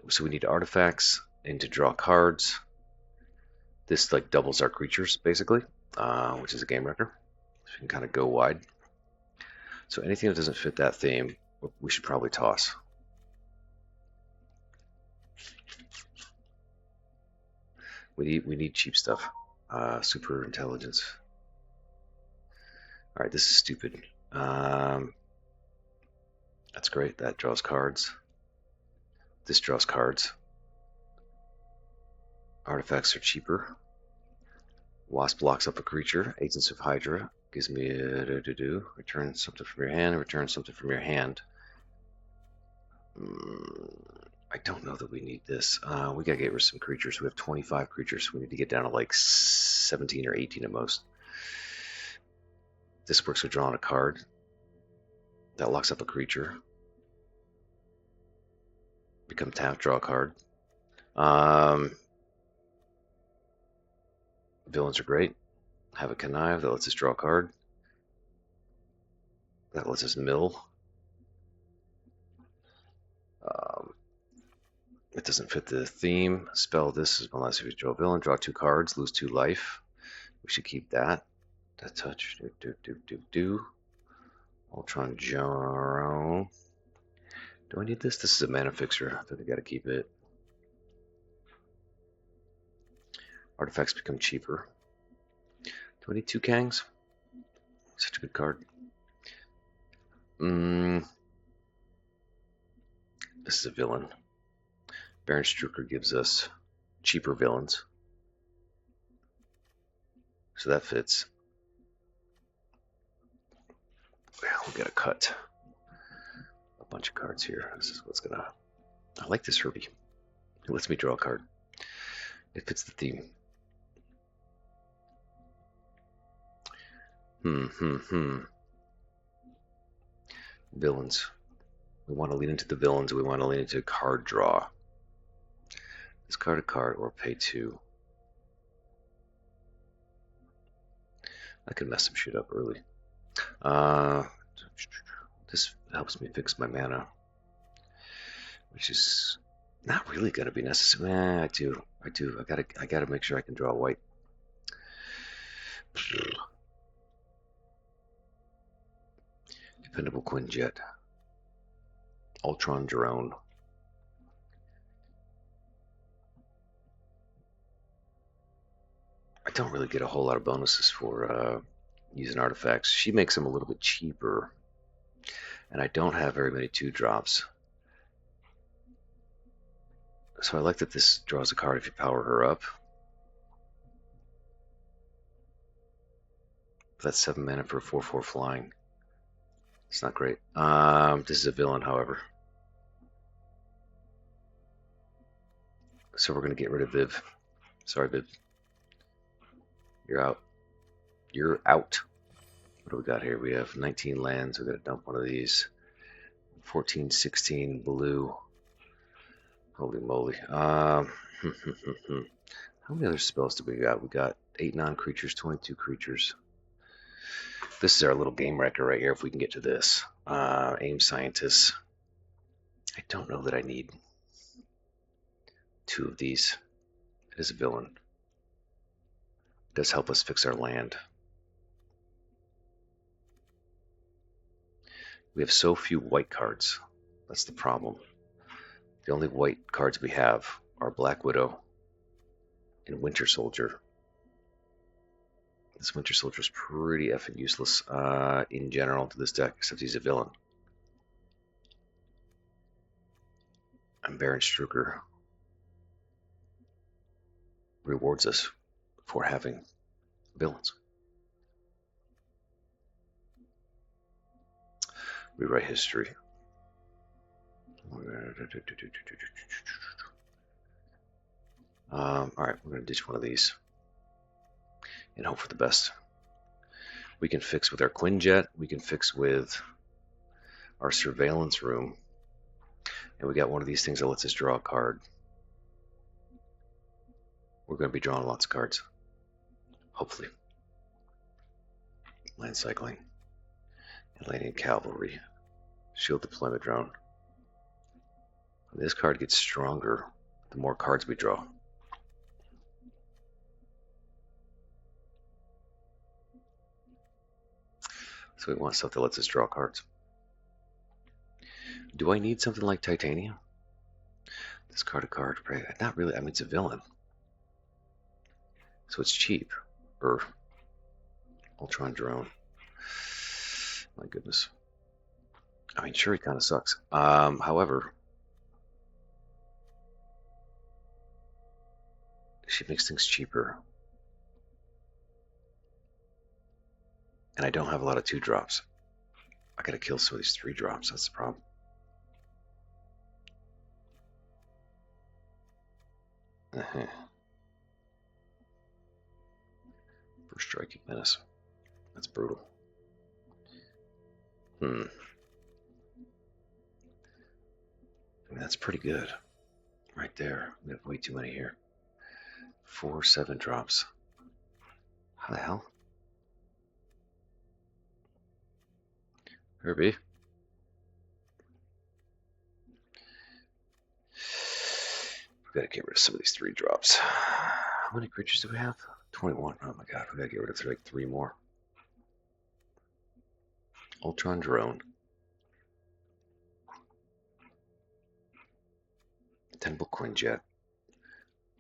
A: So we need artifacts and to draw cards. This like doubles our creatures basically, which is a game wrecker. So we can kind of go wide. So anything that doesn't fit that theme, we should probably toss. We need cheap stuff. Super intelligence. All right, this is stupid. That's great. That draws cards. This draws cards. Artifacts are cheaper. Wasp locks up a creature. Agents of Hydra gives me a do. Return something from your hand. Return something from your hand. I don't know that we need this. We gotta get rid of some creatures. We have 25 creatures. We need to get down to like 17 or 18 at most. This works with drawing a card. That locks up a creature. Become tapped, draw a card. Villains are great. Have a connive, that lets us draw a card. That lets us mill. It doesn't fit the theme. Spell this is unless if you draw a villain, draw 2 cards, lose 2 life. We should keep that. That touch. Ultron Jerome. Do I need this? This is a mana fixer. I think I gotta keep it. Artifacts become cheaper. Do I need 2 Kangs? Such a good card. This is a villain. Baron Strucker gives us cheaper villains. So that fits. We gotta cut a bunch of cards here. This is what's gonna... I like this Herbie. It lets me draw a card. It fits the theme. Villains. We want to lean into the villains. We want to lean into card draw. Discard a card or pay 2. I could mess some shit up early. This helps me fix my mana, which is not really going to be necessary. I do. I gotta make sure I can draw white. Dependable Quinjet. Ultron Drone. don't really get a whole lot of bonuses for using artifacts. She makes them a little bit cheaper, and I don't have very many 2-drops. So I like that this draws a card if you power her up. That's 7 mana for a 4/4 flying. It's not great. This is a villain, however. So we're going to get rid of Viv. Sorry, Viv. You're out. You're out. What do we got here? We have 19 lands. We're going to dump one of these. 14, 16 blue. Holy moly. How many other spells do we got? We got 8 non-creatures, 22 creatures. This is our little game wrecker right here if we can get to this. Aim Scientists. I don't know that I need 2 of these. It is a villain. It does help us fix our land. We have so few white cards. That's the problem. The only white cards we have are Black Widow and Winter Soldier. This Winter Soldier is pretty effing useless in general to this deck, except he's a villain. And Baron Strucker rewards us for having villains. Rewrite history. Alright, we're going to ditch one of these and hope for the best. We can fix with our Quinjet, we can fix with our surveillance room, and we got one of these things that lets us draw a card. We're going to be drawing lots of cards, hopefully. Land cycling, Atlantean cavalry, shield deployment drone. And this card gets stronger the more cards we draw. So we want stuff that lets us draw cards. Do I need something like Titanium? Discard a card. Not really. I mean, it's a villain. So it's cheap. Ultron drone. My goodness. I mean, sure, he kind of sucks. However, she makes things cheaper. And I don't have a lot of 2-drops. I gotta kill some of these 3-drops. That's the problem. For striking menace. That's brutal. I mean, that's pretty good. Right there. We have way too many here. 4 7-drops. How the hell? Herbie. We gotta get rid of some of these 3-drops. How many creatures do we have? 21. Oh my god, we gotta get rid of like 3 more. Ultron drone. Temple Quinjet.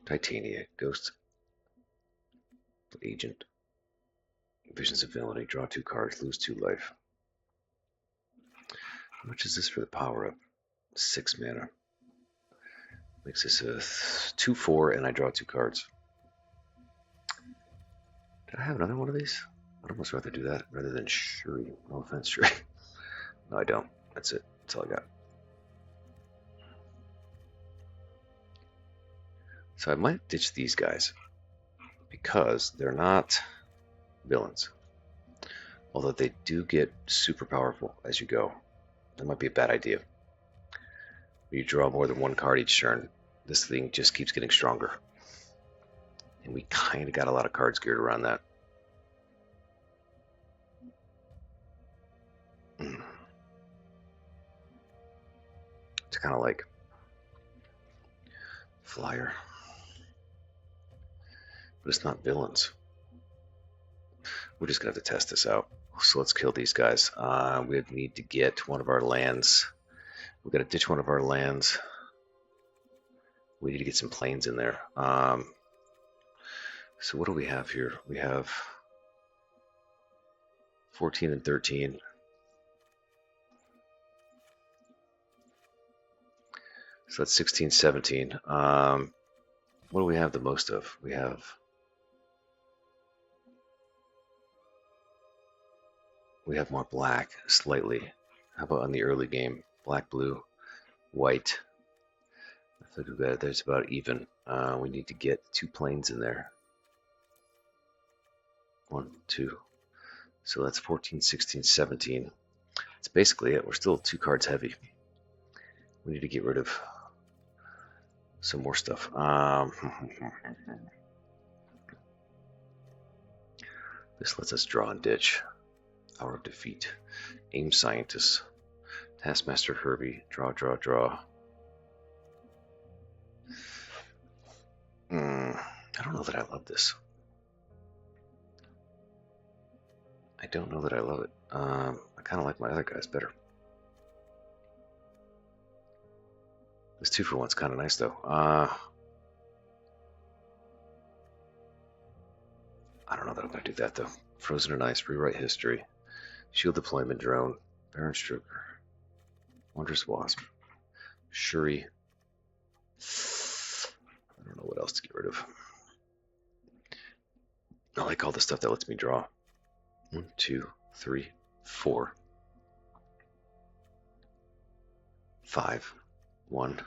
A: Titania. Ghost Agent. Visions of Villainy. Draw 2 cards. Lose 2 life. How much is this for the power up? 6 mana. Makes this a 2/4, and I draw 2 cards. Did I have another one of these? I'd almost rather do that rather than Shuri. No offense, Shuri. No, I don't. That's it. That's all I got. So I might ditch these guys because they're not villains. Although they do get super powerful as you go. That might be a bad idea. You draw more than 1 card each turn. This thing just keeps getting stronger. And we kind of got a lot of cards geared around that. It's kind of like Flyer. But it's not villains. We're just going to have to test this out. So let's kill these guys. We need to get one of our lands. We've got to ditch one of our lands. We need to get some planes in there. So what do we have here? We have 14 and 13. So that's 16, 17. What do we have the most of? We have more black, slightly. How about on the early game? Black, blue, white. I think we've got, there's about even. We need to get 2 planes in there. 1, 2. So that's 14, 16, 17. That's basically it. We're still 2 cards heavy. We need to get rid of some more stuff. This lets us draw and ditch. Hour of Defeat. Aim Scientist. Taskmaster Herbie. Draw, draw, draw. I don't know that I love this. I don't know that I love it. I kind of like my other guys better. This 2-for-1's kind of nice, though. I don't know that I'm going to do that, though. Frozen in Ice, Rewrite History, Shield Deployment Drone, Baron Strucker, Wondrous Wasp, Shuri. I don't know what else to get rid of. I like all the stuff that lets me draw. 1, 2, 3, 4, 5, 1,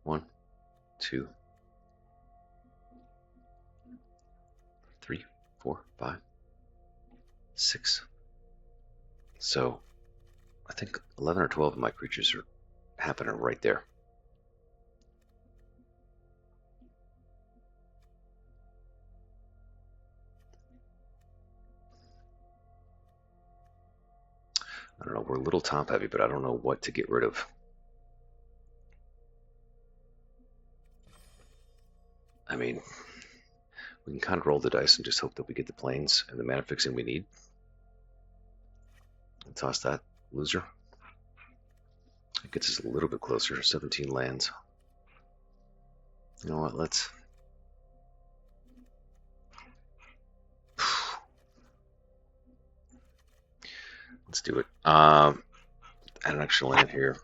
A: 1, 2, 3, 4, 5, 6. So I think 11 or 12 of my creatures are happening right there. I don't know, we're a little top heavy, but I don't know what to get rid of. I mean, we can kind of roll the dice and just hope that we get the planes and the mana fixing we need. And toss that loser. It gets us a little bit closer, 17 lands. You know what, let's do it. Add an extra land here.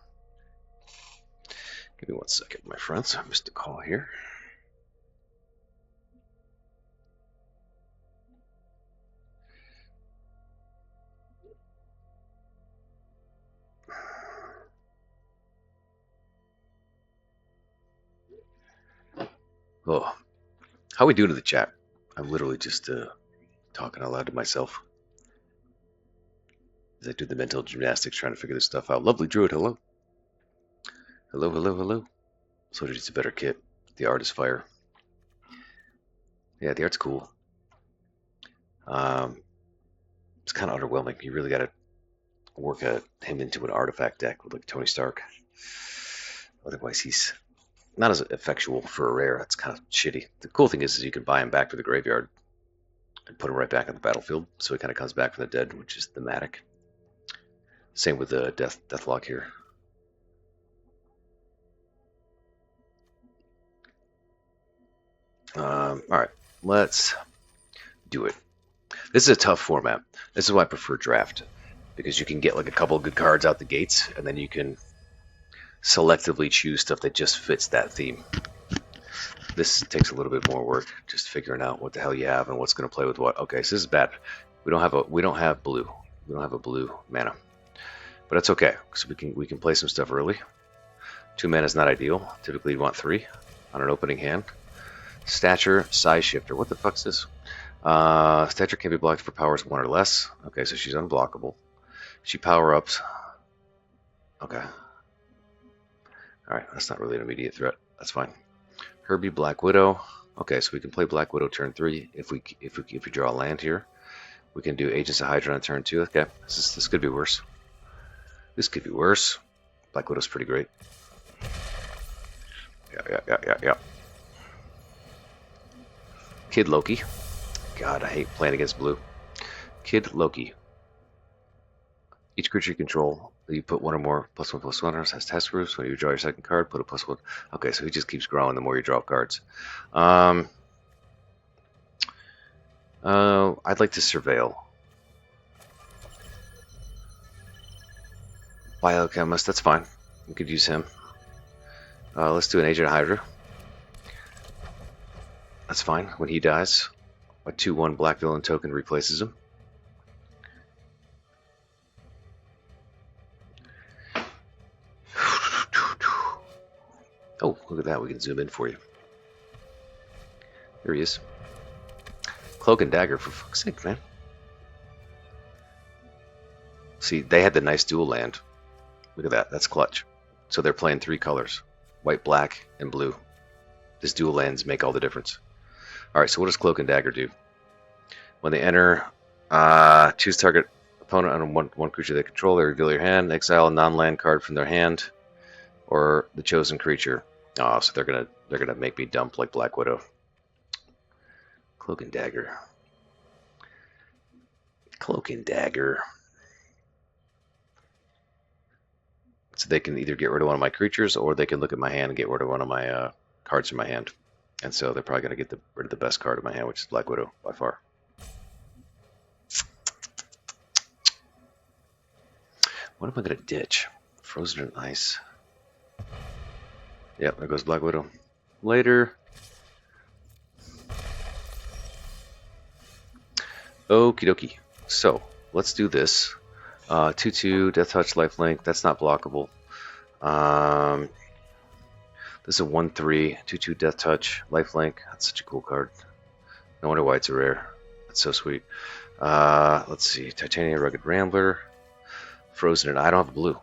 A: Give me 1 second, my friends. I missed a call here. Oh, how we doing in the chat? I'm literally just talking out loud to myself as I do the mental gymnastics trying to figure this stuff out. Lovely Druid, hello. Hello, hello, hello. Soldier needs a better kit. The art is fire. Yeah, the art's cool. It's kind of underwhelming. You really got to work him into an artifact deck with like Tony Stark. Otherwise, he's not as effectual for a rare. That's kind of shitty. The cool thing is you can buy him back to the graveyard and put him right back on the battlefield, so he kind of comes back from the dead, which is thematic. Same with the Deathlock here. All right, let's do it. This is a tough format. This is why I prefer draft, because you can get like a couple of good cards out the gates, and then you can selectively choose stuff that just fits that theme. This takes a little bit more work, just figuring out what the hell you have and what's going to play with what. Okay, so this is bad. We don't have blue. We don't have a blue mana, but that's okay because we can play some stuff early. 2 mana is not ideal. Typically, you want 3 on an opening hand. Stature, size shifter. What the fuck's this? Stature can be blocked for powers 1 or less. Okay, so she's unblockable. She power ups. Okay. All right, that's not really an immediate threat. That's fine. Herbie, Black Widow. Okay, so we can play Black Widow turn 3 if we draw a land here. We can do Agents of Hydra on turn 2. Okay, this could be worse. This could be worse. Black Widow's pretty great. Yeah. Kid Loki. God, I hate playing against blue. Kid Loki. Each creature you control, you put 1 or more +1/+1 has test groups. When you draw your second card, put a +1. Okay, so he just keeps growing the more you draw cards. I'd like to surveil. Biochemist, that's fine. We could use him. Let's do an Agent Hydra. That's fine. When he dies, a 2/1 black villain token replaces him. Oh, look at that. We can zoom in for you. There he is. Cloak and Dagger, for fuck's sake, man. See, they had the nice dual land. Look at that. That's clutch. So they're playing 3 colors. White, black, and blue. This dual lands make all the difference. Alright, so what does Cloak and Dagger do? When they enter, choose target opponent on one creature they control. They reveal your hand. Exile a non-land card from their hand. Or the chosen creature. Oh, so they're gonna make me dump like Black Widow. Cloak and Dagger. Cloak and Dagger. So they can either get rid of one of my creatures, or they can look at my hand and get rid of one of my cards from my hand. And so they're probably going to get rid of the best card of my hand, which is Black Widow, by far. What am I going to ditch? Frozen in Ice. Yep, there goes Black Widow. Later. Okie dokie. So, let's do this. 2/2, Death Touch, Lifelink. That's not blockable. This is a 1/3, 2/2, Death Touch, Lifelink. That's such a cool card. No wonder why it's a rare. That's so sweet. Let's see. Titania, Rugged Rambler. Frozen in. I don't have a blue.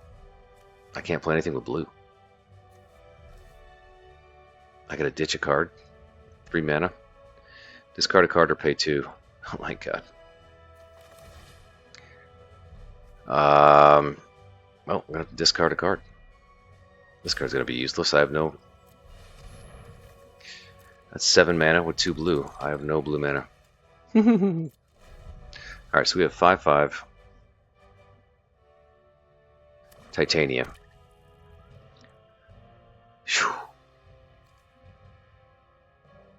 A: I can't play anything with blue. I gotta ditch a card. 3 mana. Discard a card or pay 2. Oh my god. Well, I'm gonna have to discard a card. This card's gonna be useless. I have no. That's 7 mana with 2 blue. I have no blue mana. Alright, so we have 5/5. Titania.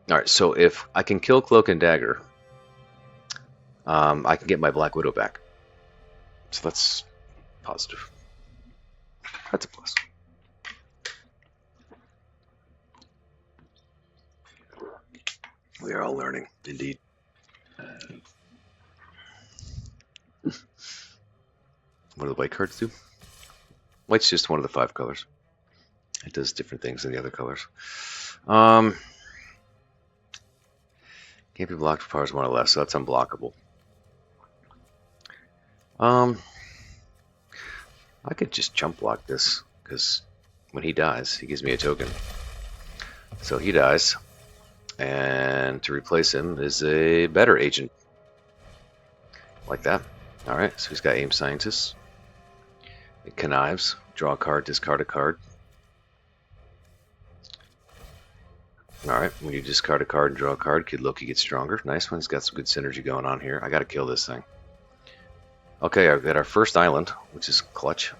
A: Alright, so if I can kill Cloak and Dagger, I can get my Black Widow back. So that's positive. That's a plus. We are all learning, indeed. What do the white cards do? White's just one of the 5 colors. It does different things than the other colors. Can't be blocked for powers 1 or less, so that's unblockable. I could just jump block this, because when he dies, he gives me a token. So he dies, and to replace him is a better agent. Like that. Alright, so he's got Aim Scientist. It connives. Draw a card, discard a card. Alright, when you discard a card and draw a card, Kid Loki gets stronger. Nice one. He's got some good synergy going on here. I gotta kill this thing. Okay, I've got our first island, which is clutch.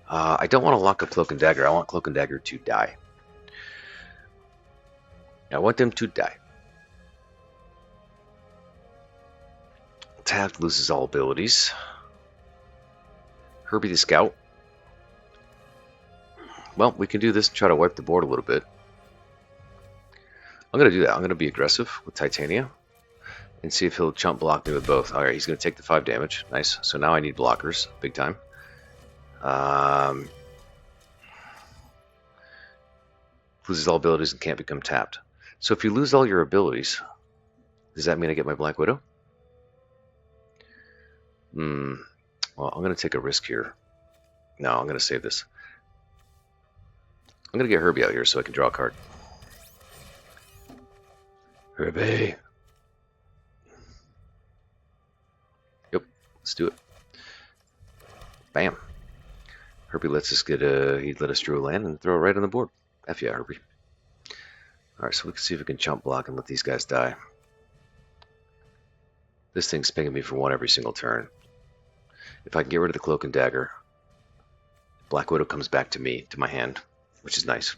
A: I don't want to lock up Cloak and Dagger. I want Cloak and Dagger to die. I want them to die. Tapped, loses all abilities. Herbie the Scout. Well, we can do this and try to wipe the board a little bit. I'm going to do that. I'm going to be aggressive with Titania and see if he'll chump block me with both. Alright, he's going to take the 5 damage. Nice. So now I need blockers. Big time. Loses all abilities and can't become tapped. So if you lose all your abilities, does that mean I get my Black Widow? Well, I'm going to take a risk here. No, I'm going to save this. I'm going to get Herbie out here so I can draw a card. Herbie. Yep, let's do it. Bam. Herbie lets us get he let us draw a land and throw it right on the board. F yeah, Herbie. Alright, so we can see if we can chump block and let these guys die. This thing's pinging me for 1 every single turn. If I can get rid of the Cloak and Dagger, Black Widow comes back to me, to my hand, which is nice.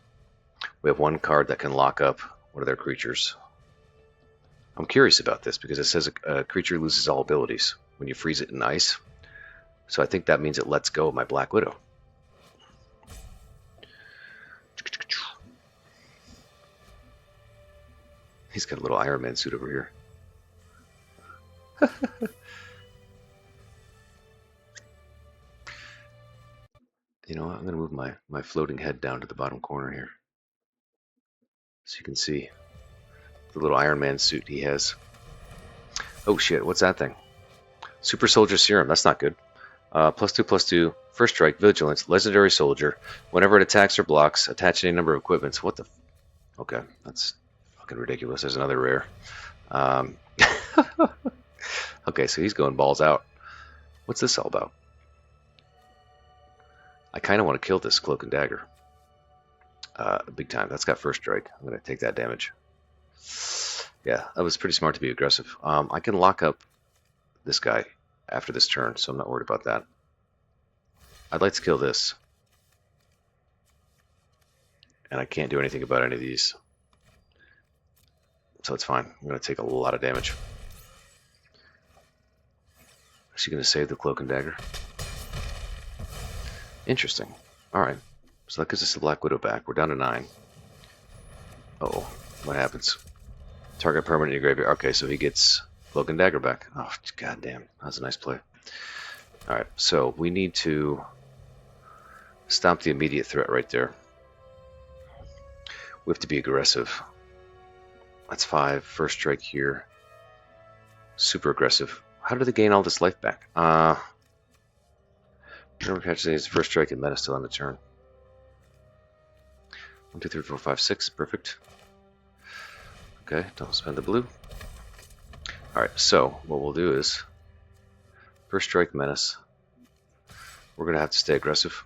A: We have 1 card that can lock up one of their creatures. I'm curious about this because it says a creature loses all abilities when you freeze it in ice. So I think that means it lets go of my Black Widow. He's got a little Iron Man suit over here. You know what? I'm going to move my floating head down to the bottom corner here. So you can see the little Iron Man suit he has. Oh shit, what's that thing? Super Soldier Serum, that's not good. +2/+2, first strike, vigilance, legendary soldier. Whenever it attacks or blocks, attach any number of equipments. What the? Okay, that's fucking ridiculous. There's another rare. Okay, so he's going balls out. What's this all about? I kind of want to kill this Cloak and Dagger. Big time. That's got first strike. I'm going to take that damage. Yeah, that was pretty smart to be aggressive. I can lock up this guy after this turn, so I'm not worried about that. I'd like to kill this. And I can't do anything about any of these. So it's fine. I'm going to take a lot of damage. Is she going to save the Cloak and Dagger? Interesting. Alright. So that gives us the Black Widow back. We're down to 9. Uh-oh. What happens? Target permanent in your graveyard. Okay, so he gets Cloak and Dagger back. Oh, goddamn. That was a nice play. Alright, so we need to stop the immediate threat right there. We have to be aggressive. That's 5. First strike here. Super aggressive. How do they gain all this life back? Whenever catches his first strike and menace still on the turn. 1, 2, 3, 4, 5, 6. Perfect. Okay, don't spend the blue. Alright, so what we'll do is first strike menace. We're going to have to stay aggressive.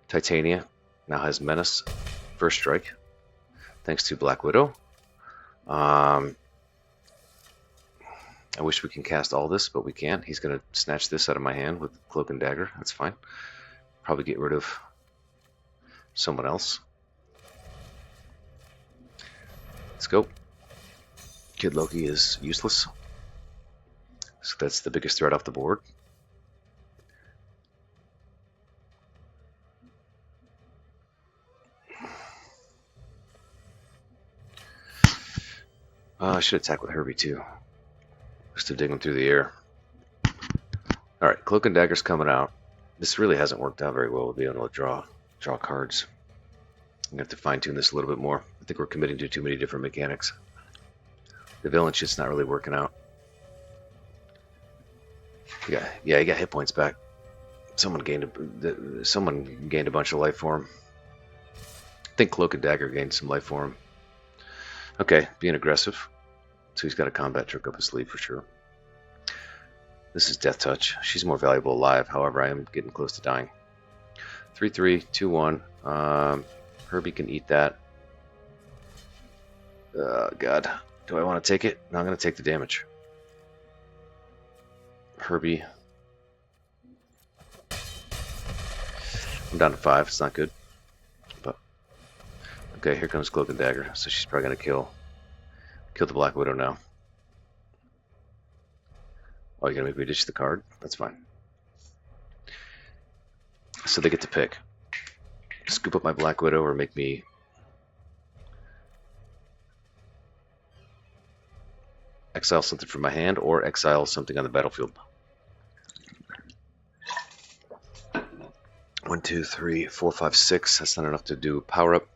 A: Titania now has menace. First strike. Thanks to Black Widow. I wish we can cast all this, but we can't. He's going to snatch this out of my hand with Cloak and Dagger. That's fine. Probably get rid of someone else. Let's go. Kid Loki is useless. So that's the biggest threat off the board. I should attack with Herbie too. Just to dig him through the air. Alright, Cloak and Dagger's coming out. This really hasn't worked out very well with being able to draw cards. I'm going to have to fine-tune this a little bit more. I think we're committing to too many different mechanics. The villain shit's not really working out. Yeah, he got hit points back. Someone gained a bunch of life for him. I think Cloak and Dagger gained some life for him. Okay, being aggressive. So he's got a combat trick up his sleeve for sure. This is Death Touch. She's more valuable alive. However, I am getting close to dying. 3/3, 2/1. Herbie can eat that. God. Do I want to take it? No, I'm going to take the damage. Herbie. I'm down to 5. It's not good. But okay, here comes Cloak and Dagger. So she's probably going to kill the Black Widow now. Oh, you're going to make me ditch the card? That's fine. So they get to pick. Scoop up my Black Widow or make me exile something from my hand or exile something on the battlefield. 1, 2, 3, 4, 5, 6. That's not enough to do power up.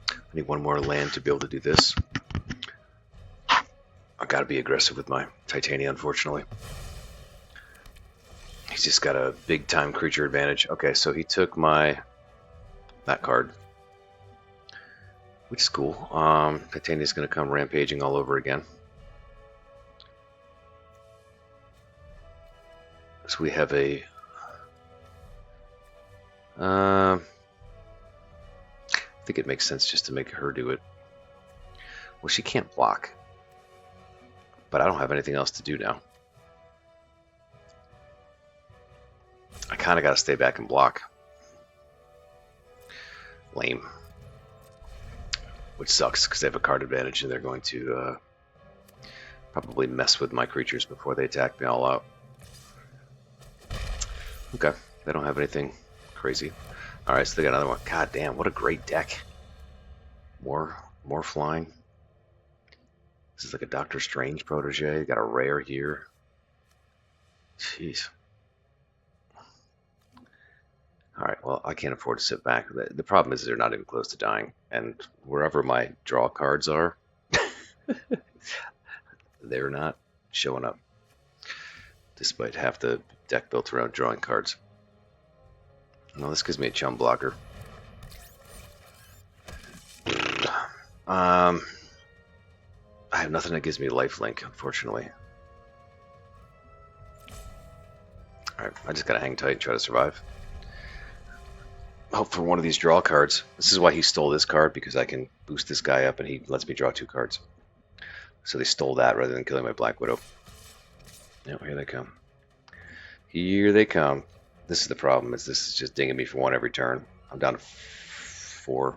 A: I need one more land to be able to do this. I gotta be aggressive with my Titania, unfortunately. He's just got a big time creature advantage. Okay, so he took that card, which is cool. Titania's gonna come rampaging all over again. So we have a I think it makes sense just to make her do it. Well, she can't block. But I don't have anything else to do now. I kind of got to stay back and block. Lame. which sucks because they have a card advantage and they're going to probably mess with my creatures before they attack me all out. Okay, they don't have anything crazy. All right, so they got another one. God damn, what a great deck. More flying. This is like a Doctor Strange protege. Got a rare here. Jeez. All right, well, I can't afford to sit back. The problem is they're not even close to dying. And wherever my draw cards are, they're not showing up. Despite half the deck built around drawing cards. No, this gives me a chum blocker. I have nothing that gives me lifelink, unfortunately. Alright, I just gotta hang tight and try to survive. Hope for one of these draw cards. This is why he stole this card, because I can boost this guy up and he lets me draw 2 cards. So they stole that rather than killing my Black Widow. Yep, here they come. Here they come. This is the problem, is this is just dinging me for 1 every turn. I'm down to 4.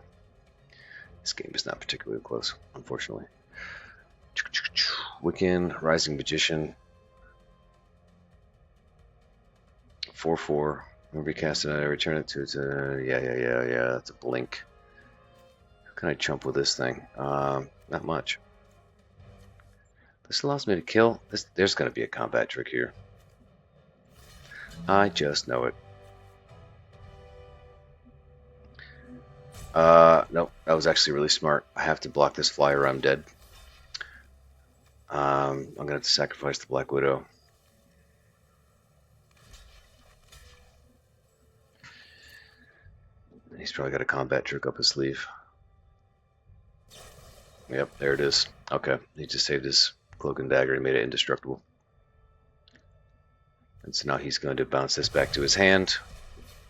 A: This game is not particularly close, unfortunately. Wiccan, Rising Magician. 4/4. Recast it, I return it to its yeah. That's a blink. How can I chump with this thing? Not much. This allows me to kill. There's going to be a combat trick here. I just know it. Nope, that was actually really smart. I have to block this flyer or I'm dead. I'm going to have to sacrifice the Black Widow. He's probably got a combat trick up his sleeve. Yep, there it is. Okay, he just saved his cloak and dagger and made it indestructible. And so now he's going to bounce this back to his hand,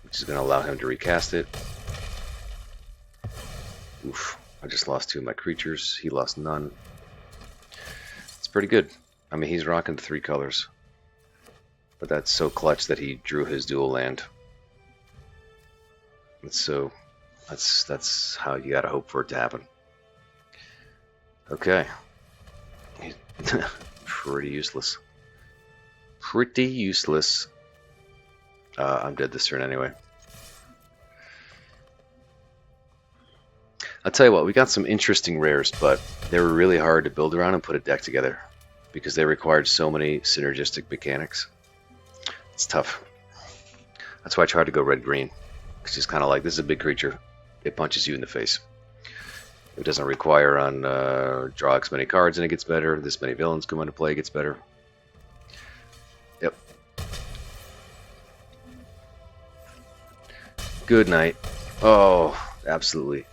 A: which is going to allow him to recast it. Oof, I just lost 2 of my creatures. He lost none. It's pretty good. I mean, he's rocking 3 colors. But that's so clutch that he drew his dual land. And so that's how you gotta hope for it to happen. Okay. Pretty useless. Pretty useless. I'm dead this turn anyway. I'll tell you what, we got some interesting rares, but they were really hard to build around and put a deck together because they required so many synergistic mechanics. It's tough. That's why I tried to go red-green. It's just kind of like, this is a big creature. It punches you in the face. It doesn't require on draw X many cards and it gets better. This many villains come into play, it gets better. Yep. Good night. Oh, absolutely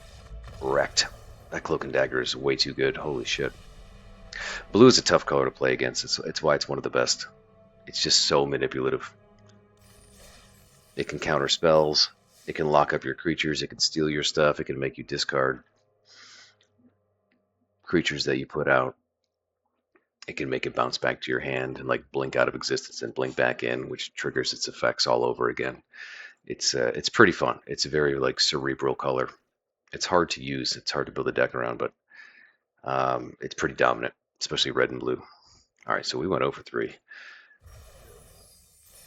A: wrecked. That cloak and dagger is way too good. Holy shit. Blue is a tough color to play against. It's why it's one of the best. It's just so manipulative. It can counter spells. It can lock up your creatures. It can steal your stuff. It can make you discard creatures that you put out. It can make it bounce back to your hand and like blink out of existence and blink back in, which triggers its effects all over again. It's pretty fun. It's a very like cerebral color. It's hard to use. It's hard to build a deck around, but it's pretty dominant, especially red and blue. All right, so we went 0 for 3.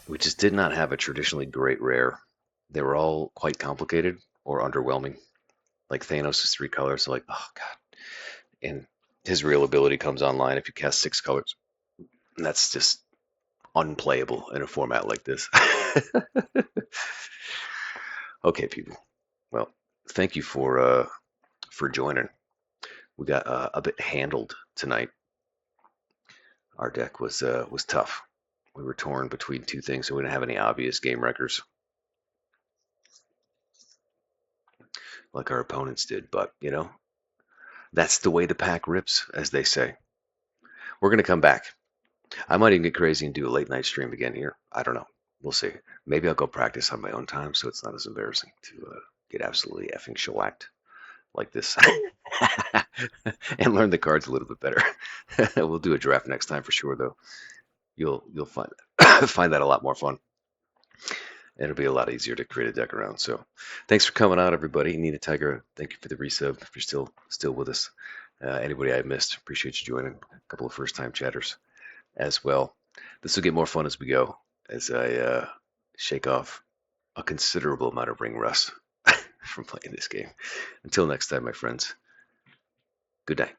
A: We just did not have a traditionally great rare. They were all quite complicated or underwhelming. Like Thanos is 3 colors, so like, oh god. And his real ability comes online if you cast 6 colors. And that's just unplayable in a format like this. Okay, people. Well, thank you for joining. We got a bit handled tonight. Our deck was tough. We were torn between 2 things, so we didn't have any obvious game wreckers like our opponents did. But you know, that's the way the pack rips, as they say. We're gonna come back. I might even get crazy and do a late night stream again here. I don't know. We'll see. Maybe I'll go practice on my own time, so it's not as embarrassing to get absolutely effing shellacked like this, and learn the cards a little bit better. We'll do a draft next time for sure, though. You'll find find that a lot more fun. and it'll be a lot easier to create a deck around. So thanks for coming out, everybody. Nina Tiger, thank you for the resub. If you're still with us, anybody I missed, appreciate you joining. A couple of first-time chatters as well. This will get more fun as we go, as I shake off a considerable amount of ring rust from playing this game. Until next time, my friends, good night.